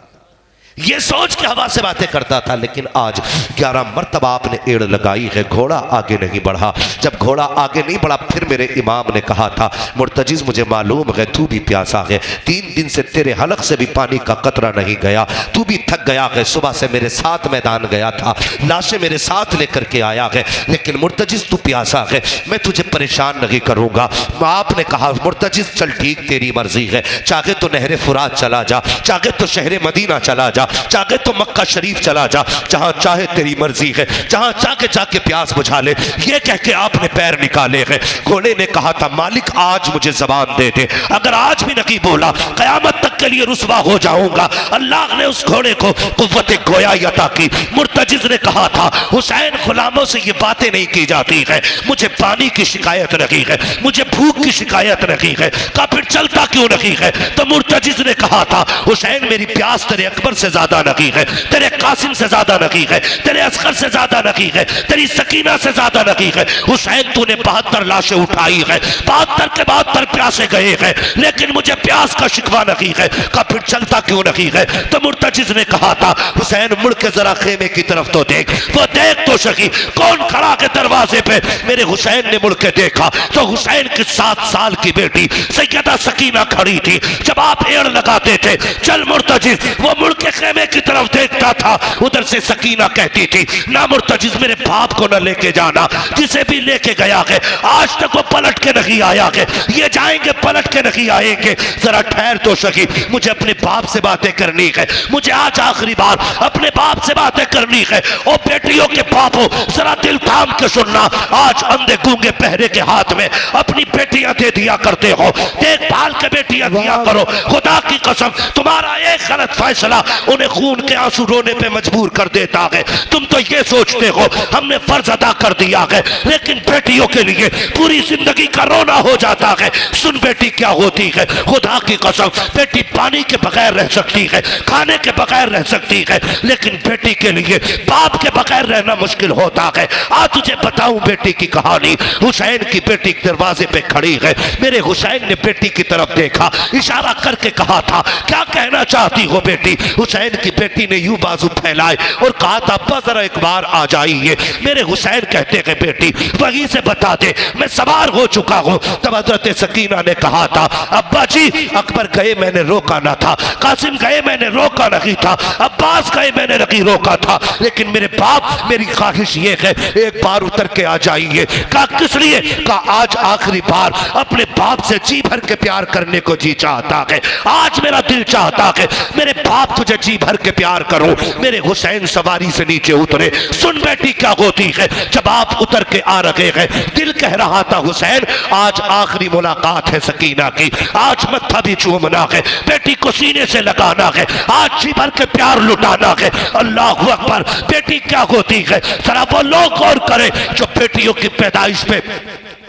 ये सोच के हवा से बातें करता था। लेकिन आज 11 मरतबा आपने एड़ लगाई है, घोड़ा आगे नहीं बढ़ा। जब घोड़ा आगे नहीं बढ़ा, फिर मेरे इमाम ने कहा था, मुर्तजिज़ मुझे मालूम है तू भी प्यासा है, 3 दिन से तेरे हलक से भी पानी का कतरा नहीं गया, तू भी थक गया है। सुबह से मेरे साथ मैदान गया था, लाशें मेरे साथ लेकर के आया है, लेकिन मुर्तजिज़ तू प्यासा है, मैं तुझे परेशान नहीं करूँगा। आपने कहा मुर्तजिज़ चल ठीक तेरी मर्जी है, चाहे तो नहरे फुरात चला जा, चाहे तो शहरे मदीना चला जा, चाहे तो मक्का शरीफ चला जा, जहां चाहे तेरी मर्जी है, जहां चाहे जाके प्यास बुझा ले। ये कह के आपने पैर निकाले हैं। घोड़े ने कहा था, मालिक आज मुझे जबान दे दे, अगर आज भी नहीं बोला कयामत तक के लिए रुसवा हो जाऊंगा। अल्लाह ने उस घोड़े को कुव्वत गोयाई अता की। मुर्तजिज़ ने कहा था, हुसैन गुलामों से ये बातें नहीं की जाती है, मुझे पानी की शिकायत नहीं है, मुझे भूख की शिकायत नहीं है, का फिर चलता क्यों नहीं है? तो मुर्तजिज़ ने कहा था, हुसैन मेरी प्यास तेरे अकबर से ज्यादा नहीं है, तेरे कासिम से ज्यादा नहीं है, तेरे असगर से ज्यादा नहीं है, तेरी सकीना से ज्यादा नहीं है। हुसैन तूने 72 लाशें उठाई है, 72 के 72 प्यासे गए हैं, लेकिन मुझे प्यास का शिकवा नहीं है, का फिर चलता क्यों नहीं है? तो मुर्तजिज़ ने कहा था, हुसैन मुड़ के जरा खेमे की तरफ तो देख, वो देख तो सही कौन खड़ा के दरवाजे पे। मेरे हुसैन ने मुड़ के देखा तो हुसैन की 7 साल की बेटी सैयदा सकीना खड़ी थी। जब आप एड़ लगाते थे, चल मुर्तजिज़, वो मुड़ के खेमे की तरफ देखता था, उधर से सकीना कहती थी, ना मुर्तजिज़ मेरे बाप को न लेके जाना, जिसे भी लेके गया है आज तक वो पलट के नहीं आया है, ये जाएंगे पलट के नहीं आएंगे। जरा ठहर तो सकी, मुझे अपने बाप से बातें करनी है, मुझे आज आखिरी बार अपने बाप से बातें करनी है। ओ बेटियों के बापों, जरा दिल थाम के सुनना, आज अंधे गूंगे पहरे के हाथ में अपनी बेटियां दे दिया करते हो, देखभाल के बेटियां दिया करो। खुदा की कसम तुम्हारा एक गलत फैसला उन्हें खून के आंसू रोने पे मजबूर कर देता है। तुम तो ये सोचते हो हमने फर्ज अदा कर दिया है, लेकिन बेटियों के लिए पूरी जिंदगी का रोना हो जाता है। सुन बेटी क्या होती है, खुदा की कसम बेटी पानी के बगैर रह सकती है, खाने के बगैर रह सकती है, लेकिन बेटी के लिए बाप के बगैर रहना मुश्किल होता है। आज तुझे बताऊं बेटी की कहानी। हुसैन की बेटी दरवाजे पे खड़ी है, मेरे हुसैन ने बेटी की तरफ देखा, इशारा करके कहा था, क्या कहना चाहती हो बेटी? हुसैन की बेटी ने यूं बाजू फैलाए और कहा था, अब्बा जरा एक बार आ जाइए। मेरे हुसैन कहते हैं, बेटी वहीं से बता दे, मैं सवार हो चुका हूं। तब हजरत सकीना ने कहा था, अब्बा जी अकबर गए मैंने रोका ना था, कासिम गए मैंने रोका नहीं था, अब्बास गए मैंने नहीं रोका था, लेकिन मेरे बाप मेरी ख्वाहिश ये है एक बार उतर के आ जाइए। कहा किस लिए? कहा आज आखिरी बार अपने बाप से जी भर के प्यार करने को जी चाहता है, आज मेरा दिल चाहता है मेरे बाप तुझे जी भर के प्यार करो। मेरे हुसैन सवारी से नीचे उतरे। सुन बेटी क्या होती है, जब आप उतर के आ रहे हैं, दिल कह रहा था हुसैन आज आखिरी मुलाकात है सकीना की, आज मत्था भी चूमना है, बेटी को सीने से लगाना है, आज जी भर के प्यार लुटाना है। अल्लाह अकबर। बेटी क्या होती है, जरा वो लोग गौर करें जो बेटियों की पैदाइश पे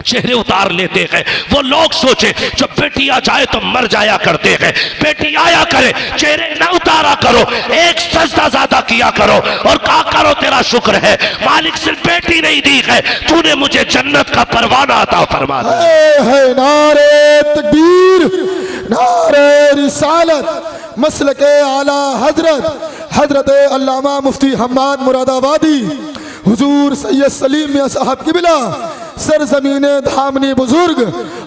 चेहरे उतार लेते हैं, वो लोग सोचे जब बेटी आ जाए तो मर जाया करते हैं, बेटी आया करे चेहरे ना उतार
गुजारा करो, एक सजदा ज्यादा किया करो और कहा करो तेरा शुक्र है मालिक सिर्फ बेटी नहीं दी है, तूने मुझे जन्नत का परवाना अता फरमा दिया।
है नारे तकबीर, नारे रिसालत, मसलके आला हजरत हजरत अल्लामा मुफ्ती हम्माद मुरादाबादी हुजूर सैयद सलीम मियां साहब किबला, सरजमीन धामनी बुजुर्ग,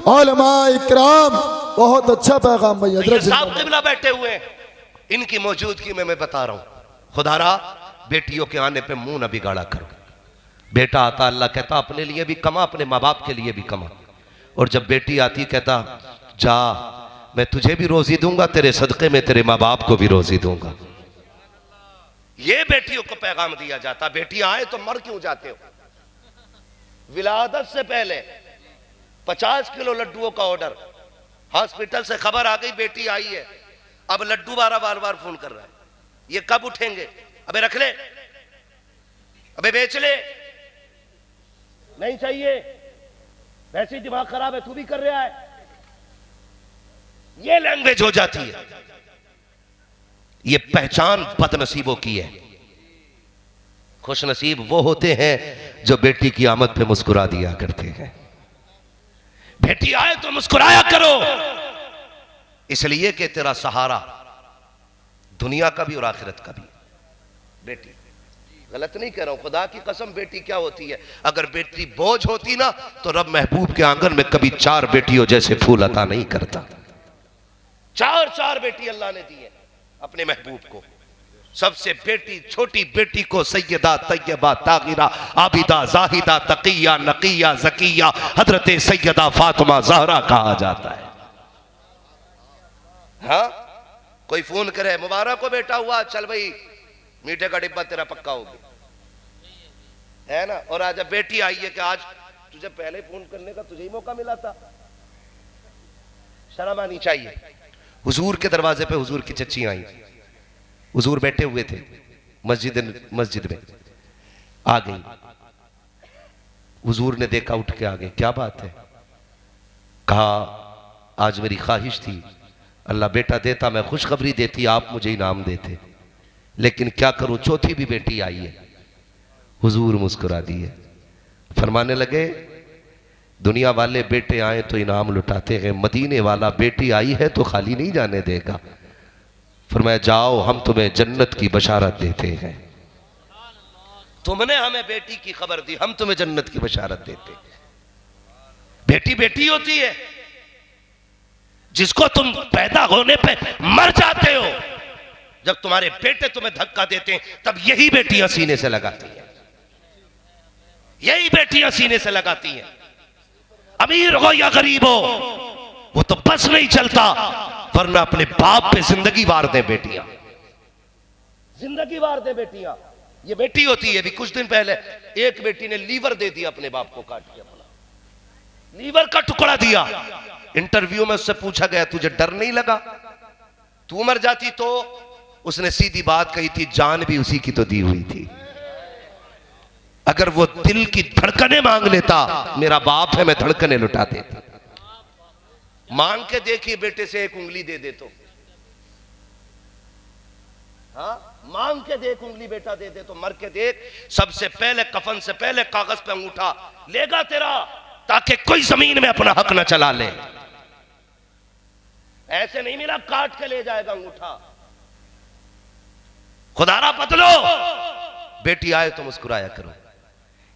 उलमा इकराम। बहुत अच्छा पैगाम भाई हजरत
साहब किबला बैठे हुए हैं, इनकी मौजूदगी में मैं बता रहा हूं, खुदारा बेटियों के आने पे मुंह न बिगाड़ा करो। बेटा आता अल्लाह कहता अपने लिए भी कमा, अपने माँ बाप के लिए भी कमा, और जब बेटी आती कहता जा मैं तुझे भी रोजी दूंगा, तेरे सदक़े में तेरे माँ बाप को भी रोजी दूंगा। ये बेटियों को पैगाम दिया जाता। बेटियां आए तो मर क्यों जाते हो? विलादत से पहले 50 किलो लड्डुओं का ऑर्डर, हॉस्पिटल से खबर आ गई बेटी आई है, अब लड्डू बार बार फोन कर रहा है, ये कब उठेंगे? अबे रख ले, अबे बेच ले, नहीं चाहिए, वैसे ही दिमाग खराब है, तू भी कर रहा है। ये लैंग्वेज हो जाती है। ये पहचान बदनसीबों की है। खुशनसीब वो होते हैं जो बेटी की आमद पे मुस्कुरा दिया करते हैं। बेटी आए तो मुस्कुराया करो, इसलिए कि तेरा सहारा दुनिया का भी और आखिरत का भी बेटी। गलत नहीं कह रहा हूं, खुदा की कसम बेटी क्या होती है। अगर बेटी बोझ होती ना तो रब महबूब के आंगन में कभी 4 बेटियों जैसे फूल अता नहीं करता। 4 बेटी अल्लाह ने दी है अपने महबूब को। सबसे बेटी छोटी बेटी को सैयदा तैयबा ताहिरा आबिदा जाहिदा तकिया नकिया जकिया हजरत सैयदा फातिमा ज़हरा कहा जाता है। हाँ, कोई फोन करे मुबारक को बेटा हुआ, चल भाई मीठे का डिब्बा तेरा पक्का हो गया, है ना। और आज बेटी आई है कि आज तुझे पहले फोन करने का तुझे ही मौका मिला था, शर्म आनी चाहिए। हुजूर के दरवाजे पे हुजूर की चच्ची आई, हुजूर बैठे हुए थे मस्जिद में, आ गई। हुजूर ने देखा, उठ के आ गए, क्या बात है? कहा आज मेरी ख्वाहिश थी अल्लाह बेटा देता मैं खुशखबरी देती, आप मुझे इनाम देते, लेकिन क्या करूं चौथी भी बेटी आई है। हुजूर मुस्कुरा दिए, फरमाने लगे दुनिया वाले बेटे आए तो इनाम लुटाते हैं, मदीने वाला बेटी आई है तो खाली नहीं जाने देगा। फरमाया जाओ हम तुम्हें जन्नत की बशारत देते हैं। तुमने हमें बेटी की खबर दी, हम तुम्हें जन्नत की बशारत देते। बेटी बेटी होती है, जिसको तुम पैदा होने पे मर जाते हो, जब तुम्हारे बेटे तुम्हें धक्का देते हैं तब यही बेटियां सीने से लगाती हैं, यही बेटियां सीने से लगाती हैं। अमीर हो या गरीब हो वो तो बस नहीं चलता, वरना अपने बाप पे जिंदगी वार दे बेटियां, जिंदगी वार दे बेटियां। ये बेटी होती है। भी कुछ दिन पहले एक बेटी ने लीवर दे दिया अपने बाप को, काट के अपना लीवर का टुकड़ा दिया। इंटरव्यू में उससे पूछा गया तुझे डर नहीं लगा तू मर जाती? तो उसने सीधी बात कही थी, जान भी उसी की तो दी हुई थी। अगर वो दिल की धड़कने मांग लेता, मेरा बाप है मैं धड़कने लुटा देता। मांग के देखिए बेटे से एक उंगली दे दे तो, हाँ मांग के देख उंगली बेटा दे दे तो, मर के देख सबसे पहले कफन से पहले कागज पे अंगूठा लेगा तेरा, ताकि कोई जमीन में अपना हक न चला ले। ऐसे नहीं मिला काट के ले जाएगा अंगूठा। खुदारा बदलो, बेटी आए तो मुस्कुराया करो,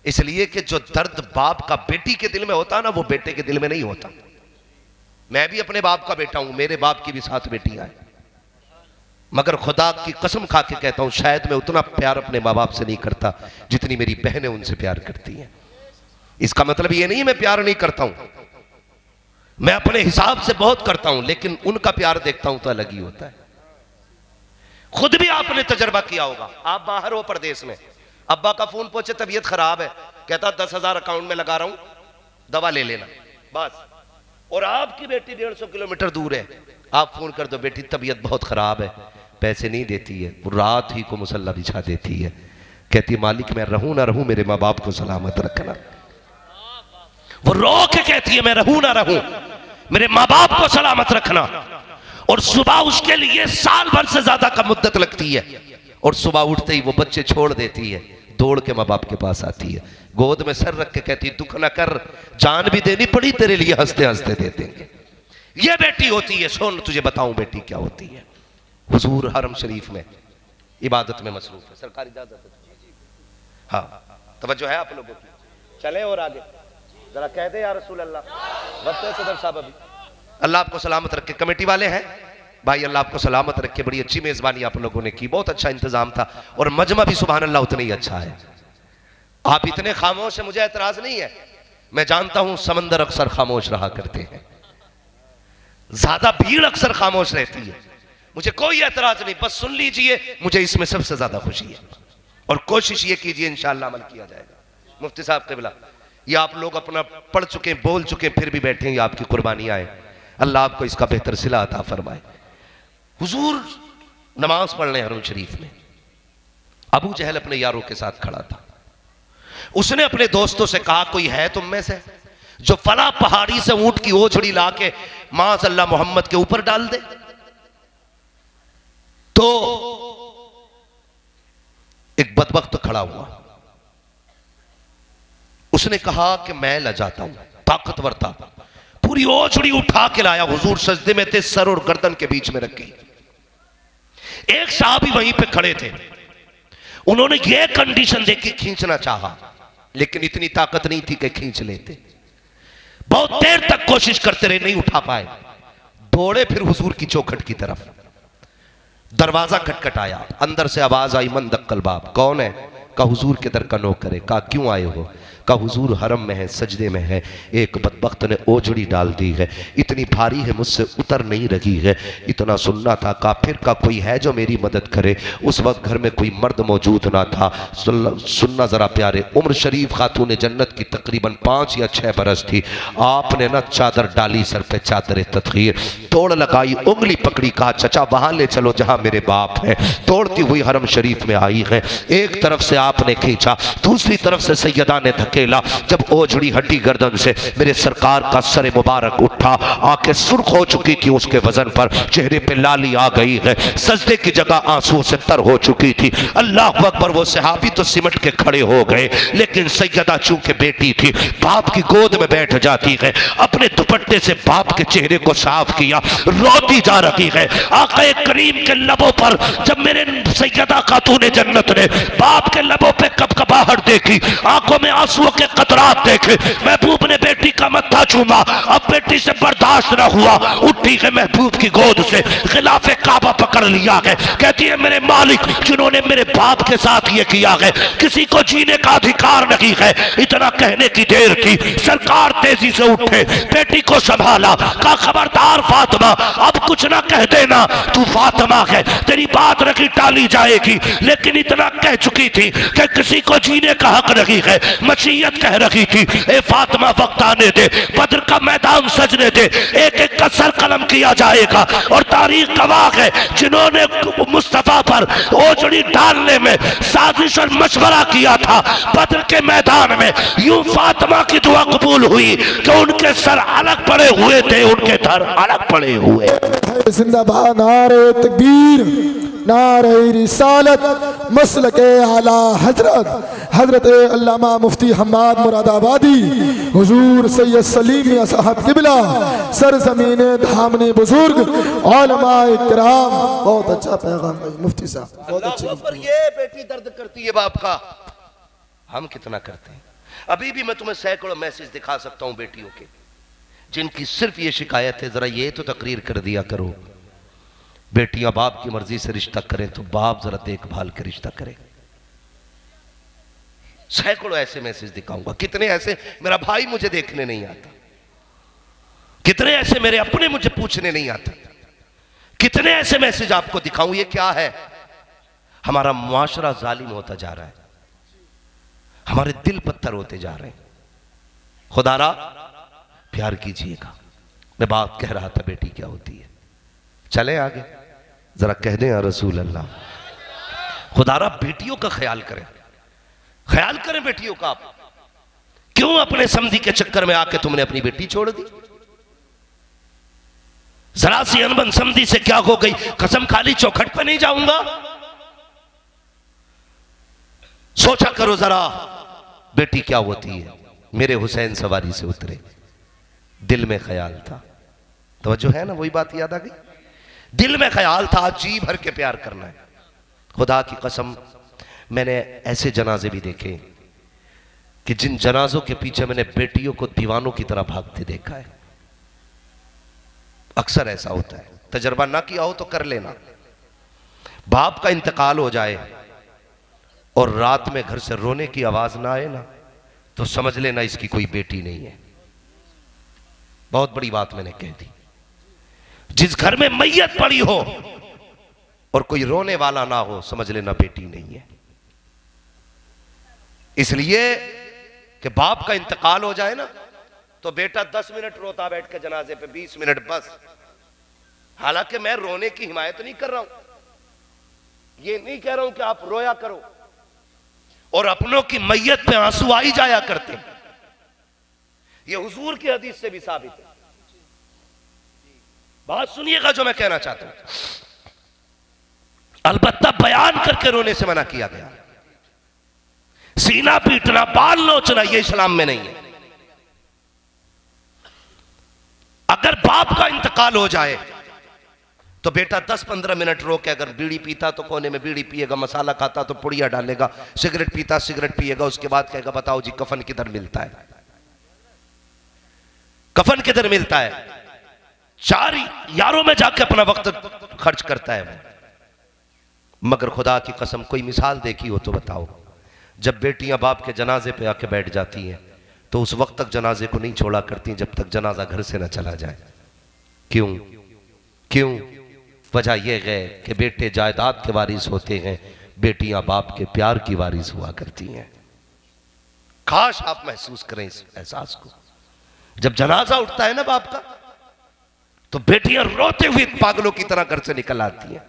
इसलिए कि जो दर्द बाप का बेटी के दिल में होता ना वो बेटे के दिल में नहीं होता। मैं भी अपने बाप का बेटा हूं, मेरे बाप की भी 7 बेटियां हैं, मगर खुदा की कसम खा के कहता हूं शायद मैं उतना प्यार अपने माँ बाप से नहीं करता जितनी मेरी बहनें उनसे प्यार करती हैं। इसका मतलब ये नहीं मैं प्यार नहीं करता हूं, मैं अपने हिसाब से बहुत करता हूं, लेकिन उनका प्यार देखता हूं तो अलग ही होता है। खुद भी आपने तजर्बा किया होगा, आप बाहर हो परदेश में, अब्बा का फोन पहुंचे तबीयत खराब है, कहता 10,000 अकाउंट में लगा रहा हूं, दवा ले लेना बस। और आपकी बेटी 150 किलोमीटर दूर है, आप फोन कर दो बेटी तबीयत बहुत खराब है, पैसे नहीं देती है, वो रात ही को मुसल्ला बिछा देती है, कहती मालिक मैं रहूं ना रहूं मेरे माँ बाप को सलामत रखना। वो रो के कहती है मैं रहूं ना रहूं मेरे माँ बाप को सलामत रखना।
और सुबह उसके लिए साल भर से ज्यादा का मुद्दत लगती है, और सुबह उठते ही वो बच्चे छोड़ देती है, दौड़ के माँ बाप के पास आती है, गोद में सर रख के कहती दुख न कर, जान भी देनी पड़ी तेरे लिए, हंसते हंसते दे देंगे। ये बेटी होती है। सुन तुझे बताऊं बेटी क्या होती है। हुजूर हरम शरीफ में इबादत में मसरूफ है। सरकारी इजाजत है? हाँ, तवज्जो है आप लोगों की। चले और आगे जरा कह दे या रसूल अल्लाह। वक्त है सदर साहब अभी। अल्लाह आपको सलामत रखे। कमेटी वाले हैं भाई, अल्लाह आपको सलामत रखे। बड़ी अच्छी मेजबानी आप लोगों ने की, बहुत अच्छा इंतजाम था, और मजमा भी सुभान अल्लाह उतना ही अच्छा है। आप इतने खामोश हैं, मुझे एतराज नहीं है। मैं जानता हूं समंदर अक्सर खामोश रहा करते हैं, ज्यादा भीड़ अक्सर खामोश रहती है, मुझे कोई एतराज नहीं, बस सुन लीजिए, मुझे इसमें सबसे ज्यादा खुशी है। और कोशिश ये कीजिए इंशाअल्लाह अमल किया जाएगा। मुफ्ती साहब क़िबला, ये आप लोग अपना पढ़ चुके बोल चुके, फिर भी बैठे हैं, आपकी कुर्बानी आए, अल्लाह आपको इसका बेहतर सिला अता फरमाए। हुजूर नमाज पढ़ने हरम शरीफ में, अबू जहल अपने यारों के साथ खड़ा था। उसने अपने दोस्तों से कहा कोई है तुम में से जो फला पहाड़ी से ऊंट की ओछड़ी लाके माज़अल्लाह मोहम्मद के ऊपर डाल दे? तो एक बदबख्त खड़ा हुआ, उसने कहा कि मैं लजाता हूं, ताकतवर था, पूरी ओछड़ी उठा के लाया, हुजूर सजदे में थे, सर और गर्दन के बीच में रखी। एक साहबी वहीं पे खड़े थे, उन्होंने ये कंडीशन देखी, खींचना चाहा, लेकिन इतनी ताकत नहीं थी कि खींच लेते। बहुत देर तक कोशिश करते रहे, नहीं उठा पाए, दौड़े फिर हुजूर की चौखट की तरफ। दरवाजा खटखटाया, अंदर से आवाज आई मन दक्कल बाब। कौन है? का हुजूर के दर का नौकर है। कहा क्यों आए हो? का हुजूर हरम में है, सजदे में है, एक बदबख्त ने ओझड़ी डाल दी है, इतनी भारी है मुझसे उतर नहीं रही है, इतना सुनना था। का फिर का कोई है जो मेरी मदद करे? उस वक्त घर में कोई मर्द मौजूद ना था। सुनना जरा प्यारे, उम्र शरीफ खातून जन्नत की तकरीबन 5 या 6 बरस थी। आपने ना चादर डाली सर पे, चादर तदखीर तोड़ लगाई, उंगली पकड़ी, कहा चचा वहां ले चलो जहां मेरे बाप है। तोड़ती हुई हरम शरीफ में आई है, एक तरफ से आपने खींचा, दूसरी तरफ से सैयदा ने धकेला। जब ओझड़ी हटी गर्दन से, मेरे सरकार का सर मुबारक उठा, आंखें सुर्ख हो चुकी थी उसके वजन पर, चेहरे पे लाली आ गई है, सजदे की जगह आंसू से तर हो चुकी थी। अल्लाह अकबर, वो सहाबी तो सिमट के खड़े हो गए, लेकिन सैयदा चूंकि बेटी थी, बाप की गोद में बैठ जाती है, अपने दुपट्टे से बाप के चेहरे को साफ किया, रोती जा रही है। आक़ा करीम के लबों पर जब मेरे सैयदा खातून जन्नत ने बाप के लबों पे कपकपाहट देखी, आंखों में आंसुओं के कतरात देखे, महबूब ने बेटी का मत्था चूमा। अब बेटी से बर्दाश्त न हुआ, उठी है महबूब की गोद से, खिलाफे काबा पकड़ लिया है, कहती है मेरे मालिक जिन्होंने मेरे बाप के साथ ये किया है, किसी को जीने का अधिकार नहीं है। इतना कहने की देर थी, सरकार तेजी से उठे, बेटी को संभाला, कहा खबरदार फातिमा, अब कुछ ना कह देना, तू फातिमा है, तेरी बात नहीं टाली जाएगी। लेकिन इतना कह चुकी थी कि किसी को जीने का हक नहीं है, मसीयत कह रही थी, ए फातिमा वक्त आने दे, बद्र का मैदान सजने दे, एक एक का सर कलम किया जाएगा। और तारीख गवाह है, जिन्होंने मुस्तफा पर ओझड़ी डालने में साजिश और मशवरा किया था, बद्र के मैदान में यूं फातिमा की दुआ कबूल हुई कि उनके सर अलग पड़े हुए थे, उनके धर अलग पड़े हुए।
जिंदाबाद नारे तकबीर, नारे रिसालत, मसलके आला हजरत हजरत अल्लामा मुफ्ती हम्माद मुरादाबादी, हुजूर सैयद सलीम मियां साहब क़िबला, सरज़मीन धामनी बुजुर्ग, उलमाए किराम। बहुत अच्छा पैगाम भाई मुफ्ती साहब, बहुत अच्छे।
पर ये बेटी दर्द करती है बाप का, हम कितना करते हैं। अभी भी मैं तुम्हें सैकड़ों मैसेज दिखा सकता हूं बेटियों के, जिनकी सिर्फ ये शिकायत है, जरा ये तो तकरीर कर दिया करो, बेटियां बाप की मर्जी से रिश्ता करें तो बाप जरा देखभाल के रिश्ता करें। सैकड़ों ऐसे मैसेज दिखाऊंगा, कितने ऐसे मेरा भाई मुझे देखने नहीं आता, कितने ऐसे मेरे अपने मुझे पूछने नहीं आता, कितने ऐसे मैसेज आपको दिखाऊं। ये क्या है? हमारा मुआशरा जालिम होता जा रहा है, हमारे दिल पत्थर होते जा रहे हैं। खुदारा प्यार कीजिएगा। मैं बात कह रहा था बेटी क्या होती है, चले आगे जरा कह दें या रसूल अल्लाह। खुदारा बेटियों का ख्याल करें, ख्याल करें बेटियों का। आप क्यों अपने समधी के चक्कर में आके तुमने अपनी बेटी छोड़ दी? जरा सी अनबन समझी से क्या हो गई, कसम खाली चौखट पे नहीं जाऊंगा। सोचा करो जरा बेटी क्या होती है। मेरे हुसैन सवारी से उतरे, दिल में ख्याल था, तो जो है ना वही बात याद आ गई, दिल में ख्याल था आज जी भर के प्यार करना है। खुदा की कसम मैंने ऐसे जनाजे भी देखे कि जिन जनाजों के पीछे मैंने बेटियों को दीवानों की तरह भागते देखा है। अक्सर ऐसा होता है, तजर्बा ना किया हो तो कर लेना। बाप का इंतकाल हो जाए और रात में घर से रोने की आवाज ना आए ना, तो समझ लेना इसकी कोई बेटी नहीं है। बहुत बड़ी बात मैंने कह दी। जिस घर में मैयत पड़ी हो और कोई रोने वाला ना हो, समझ लेना बेटी नहीं है। इसलिए कि बाप का इंतकाल हो जाए ना, तो बेटा 10 मिनट रोता बैठ के जनाजे पे, 20 मिनट बस। हालांकि मैं रोने की हिमायत नहीं कर रहा हूं, ये नहीं कह रहा हूं कि आप रोया करो, और अपनों की मैयत पे आंसू आ ही जाया करते हैं। ये हुजूर की हदीस से भी साबित है। बात सुनिएगा जो मैं कहना चाहता हूं। अलबत्ता बयान करके रोने से मना किया गया। सीना पीटना, बाल नोचना, ये इस्लाम में नहीं है। अगर बाप का इंतकाल हो जाए तो बेटा 10-15 मिनट रो के, अगर बीड़ी पीता तो कोने में बीड़ी पिएगा, मसाला खाता तो पुड़िया डालेगा, सिगरेट पीता सिगरेट पिएगा, उसके बाद कहेगा बताओ जी कफन किधर मिलता है, कफन किधर मिलता है। 4 यारों में जाके अपना वक्त खर्च करता है वो। मगर खुदा की कसम कोई मिसाल देखी हो तो बताओ, जब बेटियां बाप के जनाजे पे आके बैठ जाती हैं तो उस वक्त तक जनाजे को नहीं छोड़ा करती जब तक जनाजा घर से ना चला जाए। क्यों? क्यों? वजह यह है कि बेटे जायदाद के वारिस होते हैं, बेटियां बाप के प्यार की वारिस हुआ करती हैं। काश आप महसूस करें इस एहसास को। जब जनाजा उठता है ना बाप का, तो बेटियां रोते हुए पागलों की तरह घर से निकल आती हैं।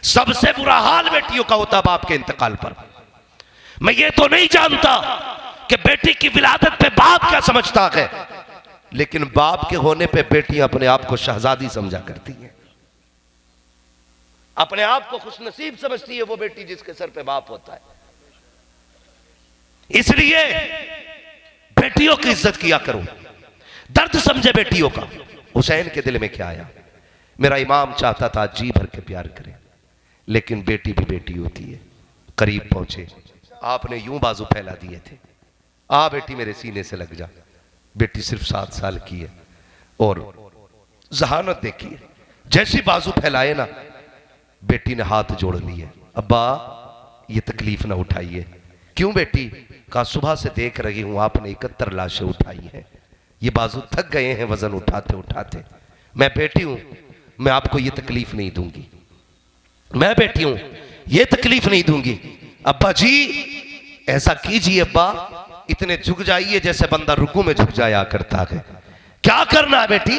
सबसे बुरा हाल बेटियों का होता बाप के इंतकाल पर। मैं ये तो नहीं जानता कि बेटी की विलादत पे बाप क्या समझता है, लेकिन बाप के होने पे बेटियां अपने आप को शहजादी समझा करती हैं, अपने आप को खुशनसीब समझती है वो बेटी जिसके सर पे बाप होता है। इसलिए बेटियों की इज्जत किया करो, दर्द समझे बेटियों का। हुसैन के दिल में क्या आया? मेरा इमाम चाहता था जी भर के प्यार करे, लेकिन बेटी भी बेटी होती है। करीब पहुंचे, आपने यूं बाजू फैला दिए थे, आ बेटी मेरे सीने से लग जा। बेटी सिर्फ 7 साल की है और जहानत देखिए, जैसी बाजू फैलाए ना बेटी ने हाथ जोड़ लिए। अब्बा ये तकलीफ ना उठाइए। क्यों बेटी? कहा सुबह से देख रही हूं आपने 71 लाशें उठाई हैं, ये बाजू थक गए हैं वजन उठाते उठाते। मैं बेटी हूं, मैं आपको ये तकलीफ नहीं दूंगी, मैं बेटी हूं, ये तकलीफ नहीं दूंगी। अब्बा जी ऐसा कीजिए अब्बा, इतने झुक जाइए जैसे बंदा रुकू में झुक जाया करता है। क्या करना है बेटी?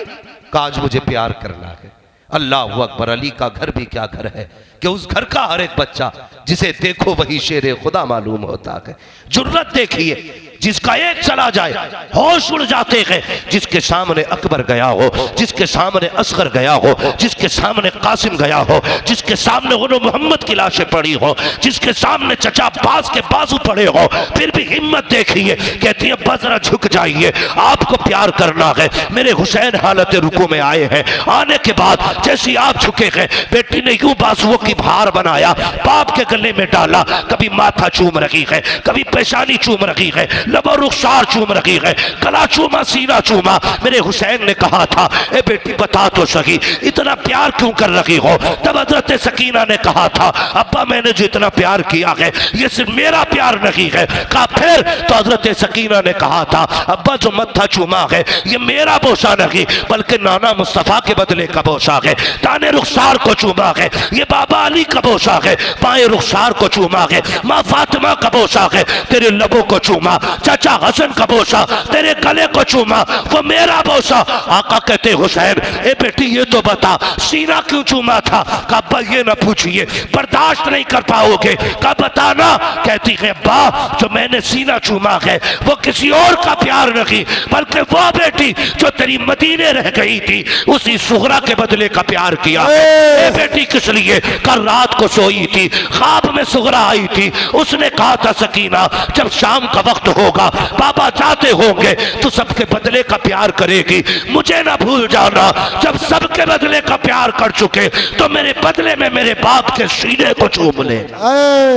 काज मुझे प्यार करना है। अल्लाह अकबर, अली का घर भी क्या घर है कि उस घर का हर एक बच्चा जिसे देखो वही शेरे खुदा मालूम होता है। जुर्रत देखिए, जिसका एक चला जाए होश उड़ जाते हैं। जिसके सामने अकबर गया हो, जिसके सामने असगर गया हो, जिसके सामने कासिम गया हो, जिसके सामने उन्होंने मोहम्मद की लाशें पड़ी हो, जिसके सामने चचा अब्बास के बाजू पड़े हो, फिर भी हिम्मत देखिए, कहती है अब्बा जरा झुक जाइए, आपको प्यार करना है। मेरे हुसैन हालत रुकू में आए हैं, आने के बाद जैसी आप झुके हैं, बेटी ने यूं बाजुओं की भार बनाया, बाप के गले में डाला, कभी माथा चूम रही है, कभी पेशानी चूम रही है, लबो रुखसार चूम रही है, गला चूमा, सीना चूमा। मेरे हुसैन ने कहा था ए बेटी बता तो सही इतना प्यार क्यों कर रही हो? तब हजरत सकीना ने कहा था अब्बा मैंने जो इतना प्यार किया है ये सिर्फ मेरा प्यार नहीं है। कहा फिर? तो हजरत सकीना ने कहा था अब्बा जो मत्था चूमा है ये मेरा बोसा नहीं बल्कि नाना मुस्तफा के बदले का बोसा है। दाने रुखसार को चूमा है ये बाबा अली का बोसा है, बाएं रुखसार को चूमा है माँ फातिमा का बोसा है, तेरे लबों को चूमा चाचा हसन का बोसा तेरे गले को चूमा, वो मेरा बोसा। आका कहते हुसैन ए बेटी ये तो बता सीना क्यों चूमा था? कहा ये ना पूछिए, बर्दाश्त नहीं कर पाओगे। कहा बताना। कहती है अब्बा जो मैंने सीना चूमा है वो किसी और का प्यार नहीं, बल्कि वो बेटी जो तेरी मदीने रह गई थी उसी सुगरा के बदले का प्यार किया। ए बेटी किस लिए? कल रात को सोई थी, ख्वाब में सुगरा आई थी, उसने कहा था सकीना जब शाम का वक्त होगा बाबा जाते होंगे तो सबके बदले का प्यार करेगी, मुझे ना भूल जाना। जब सबके बदले का प्यार कर चुके तो मेरे बदले में मेरे बाप के सीने को चूम ले।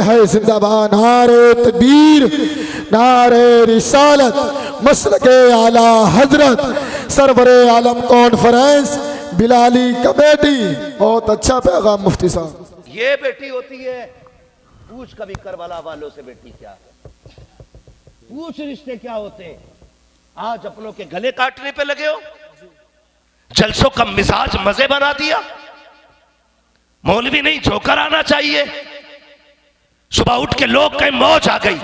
है जिंदाबाद नारे तकबीर, नारे रिसालत, मसलके आला हजरत, सरवरे आलम कॉन्फ्रेंस, बिलाली कमेटी। बहुत अच्छा पैगाम मुफ्ती साहब।
ये बेटी होती है, पूछ कभी करबला वालों से बेटी क्या है, पूछ रिश्ते क्या होते हैं। आज अपनों के गले काटने पे लगे हो,
जलसों का मिजाज मजे बना दिया। मौलवी नहीं जोकर आना चाहिए। सुबह उठ के लोग कहीं मौज आ गई।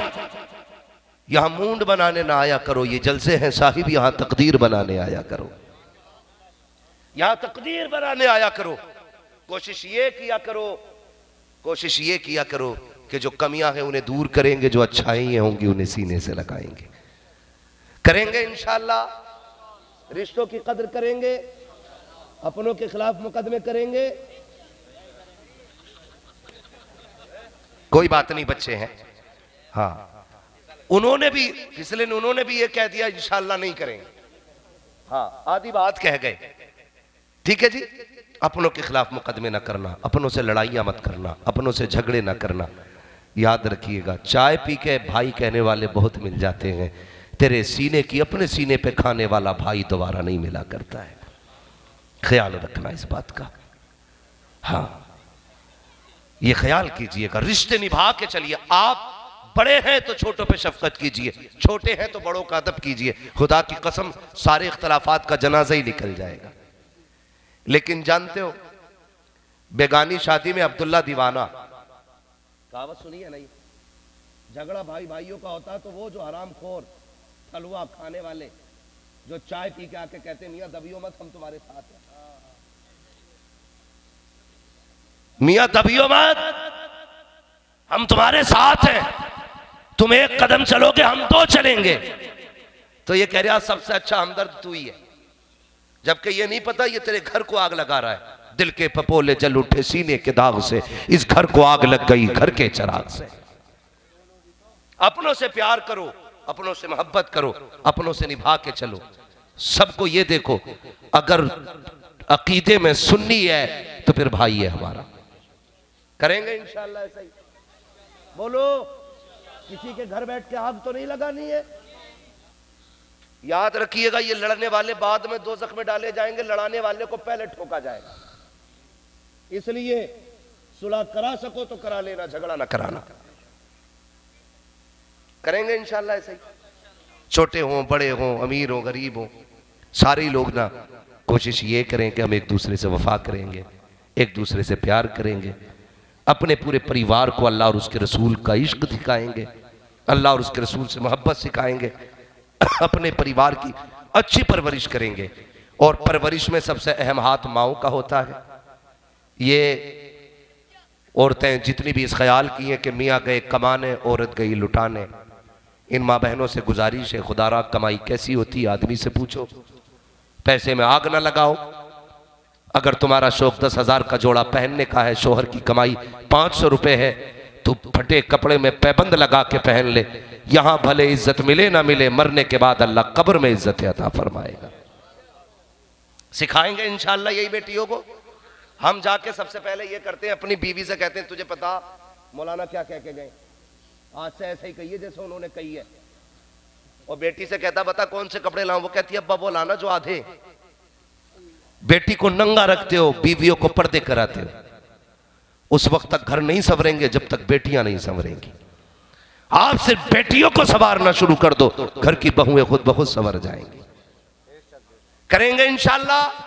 यहां मूंड बनाने ना आया करो, ये जलसे हैं साहिब, यहां तकदीर बनाने आया करो,
यहां तकदीर बनाने आया करो। कोशिश ये किया करो,
कोशिश ये किया करो कि जो कमियां हैं उन्हें दूर करेंगे, जो अच्छाइयां होंगी उन्हें सीने से लगाएंगे।
करेंगे इंशाअल्लाह। रिश्तों की कदर करेंगे, अपनों के खिलाफ मुकदमे करेंगे।
कोई बात नहीं, बच्चे हैं। हाँ, उन्होंने भी पिछले उन्होंने भी ये कह दिया इंशाअल्लाह नहीं करेंगे। हाँ, आधी बात कह गए। ठीक है जी, अपनों के खिलाफ मुकदमे ना करना, अपनों से लड़ाइयां मत करना, अपनों से झगड़े ना करना। याद रखिएगा, चाय पी के भाई कहने वाले बहुत मिल जाते हैं, तेरे सीने की अपने सीने पे खाने वाला भाई दोबारा नहीं मिला करता है। ख्याल रखना इस बात का। हाँ, ये ख्याल कीजिएगा, रिश्ते निभा के चलिए। आप बड़े हैं तो छोटों पे शफकत कीजिए, छोटे हैं तो बड़ों का अदब कीजिए। खुदा की कसम सारे इख्तलाफात का जनाजा ही निकल जाएगा। लेकिन जानते हो, बेगानी शादी में अब्दुल्ला दीवाना,
कहावत सुनी है नहीं, झगड़ा भाई भाइयों का होता है तो वो जो हरामखोर हलवा खाने वाले जो चाय पी के आके कहते मियां दबियो मत, हम तुम्हारे साथ हैं।
मियां दबियो मत, हम तुम्हारे साथ हैं, तुम एक कदम चलोगे हम दो चलेंगे।
तो ये कह रहा सबसे अच्छा हमदर्द तू ही है, जबकि ये नहीं पता ये तेरे घर को आग लगा रहा है। दिल के पपोले जल उठे सीने के दाग से, इस घर को आग लग गई घर के चिराग से। अपनों से प्यार करो, अपनों से मोहब्बत करो, अपनों से निभा के चलो। सबको ये देखो, अगर अकीदे में सुन्नी है तो फिर भाई है हमारा।
करेंगे इंशाअल्लाह ऐसा ही। बोलो, किसी के घर बैठ के आग तो नहीं लगानी है।
याद रखिएगा, ये लड़ने वाले बाद में दोज़ख में डाले जाएंगे, लड़ाने वाले को पहले ठोका जाएगा।
इसलिए सुलह करा सको तो करा लेना, झगड़ा ना कराना।
करेंगे इंशाअल्लाह ऐसे ही। छोटे हों बड़े हों, अमीर हों गरीब हों, सारे लोग ना कोशिश ये करें कि हम एक दूसरे से वफा करेंगे, एक दूसरे से प्यार करेंगे, अपने पूरे परिवार को अल्लाह और उसके रसूल का इश्क दिखाएंगे, अल्लाह और उसके रसूल से मोहब्बत सिखाएंगे, अपने परिवार की अच्छी परवरिश करेंगे। और परवरिश में सबसे अहम हाथ माओ का होता है। ये औरतें जितनी भी इस ख्याल की हैं कि मियाँ गए कमाने औरत गई लुटाने, इन माँ बहनों से गुजारिश है, खुदारा कमाई कैसी होती है आदमी से पूछो, पैसे में आग ना लगाओ। अगर तुम्हारा शौक 10,000 का जोड़ा पहनने का है, शोहर की कमाई 500 रुपए है, तो फटे कपड़े में पैबंद लगा के पहन ले। यहां भले इज्जत मिले ना मिले, मरने के बाद अल्लाह कब्र में इज्जत अता फरमाएगा।
सिखाएंगे इंशाअल्लाह यही बेटियों को। हम जाके सबसे पहले ये करते हैं, अपनी बीवी से कहते हैं तुझे पता मौलाना क्या कह के गए, आज से ऐसे ही कहिए जैसे उन्होंने कही है। और बेटी से कहता बता कौन से कपड़े लाऊं, वो कहती है अब्बा वो लाना जो आधे।
बेटी को नंगा रखते हो, बीवियों को पर्दे कराते हो। उस वक्त तक घर नहीं संवरेंगे जब तक बेटियां नहीं संवरेंगी। आप सिर्फ बेटियों को संवारना शुरू कर दो, घर की बहुएं खुद ब खुद संवर जाएंगी।
करेंगे इंशाअल्लाह,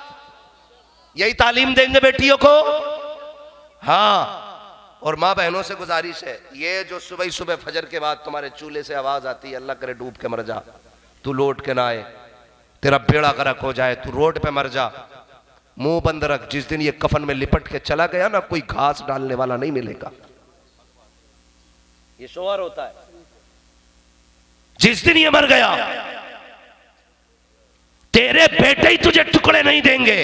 यही तालीम देंगे बेटियों को। हाँ, और माँ बहनों से गुजारिश है, ये जो सुबह सुबह फजर के बाद तुम्हारे चूल्हे से आवाज आती है अल्लाह करे डूब के मर जा, तू लौट के ना आए, तेरा बेड़ा गर्क हो जाए, तू रोड पे मर जा, मुंह बंद रख। जिस दिन ये कफन में लिपट के चला गया ना, कोई घास डालने वाला नहीं मिलेगा। ये शोहर होता है।
जिस दिन ये मर गया तेरे बेटे ही तुझे टुकड़े नहीं देंगे।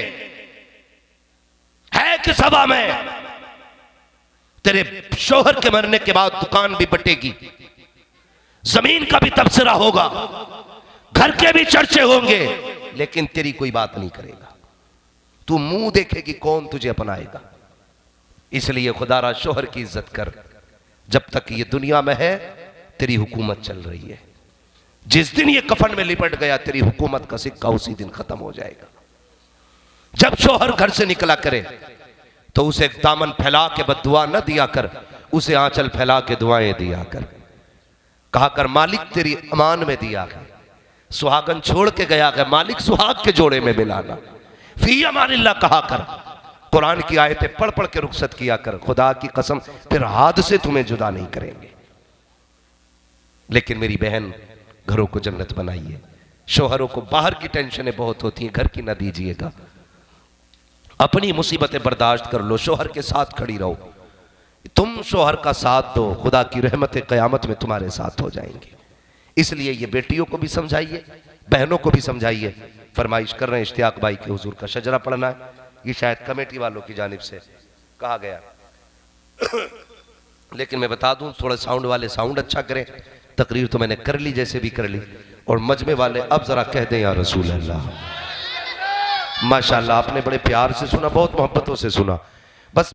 है कि सभा में तेरे शोहर के मरने के बाद दुकान भी बटेगी, जमीन का भी तबसरा होगा, घर के भी चर्चे होंगे, लेकिन तेरी कोई बात नहीं करेगा। तू मुंह देखेगी कौन तुझे अपनाएगा। इसलिए खुदारा शोहर की इज्जत कर। जब तक ये दुनिया में है तेरी हुकूमत चल रही है। जिस दिन ये कफन में लिपट गया तेरी हुकूमत का सिक्का उसी दिन खत्म हो जाएगा। जब शोहर घर से निकला करे तो उसे दामन फैला के बद्दुआ न दिया कर, उसे आंचल फैला के दुआएं दिया कर। कहा कर मालिक तेरी अमान में दिया कर। सुहागन छोड़ के गया है, मालिक सुहाग के जोड़े में मिलाना। फी अमानिल्लाह कहा कर। कुरान की आयतें पढ़ पढ़ के रुखसत किया कर। खुदा की कसम फिर हाथ से तुम्हें जुदा नहीं करेंगे। लेकिन मेरी बहन, घरों को जन्नत बनाइए। शोहरों को बाहर की टेंशनें बहुत होती हैं, घर की ना दीजिएगा। अपनी मुसीबतें बर्दाश्त कर लो, शोहर के साथ खड़ी रहो। तुम शोहर का साथ दो, खुदा की रहमतें क़यामत में तुम्हारे साथ हो जाएंगी। इसलिए ये बेटियों को भी समझाइए, बहनों को भी समझाइए। फरमाइश कर रहे हैं इश्तियाक भाई के हुजूर का शजरा पढ़ना है। ये शायद कमेटी वालों की जानिब से कहा गया, लेकिन मैं बता दूं थोड़ा साउंड वाले साउंड अच्छा करें। तकरीर तो मैंने कर ली जैसे भी कर ली, और मजमे वाले अब जरा कह दें या रसूल अल्लाह। माशाल्लाह आपने बड़े प्यार से सुना, बहुत मोहब्बतों से सुना।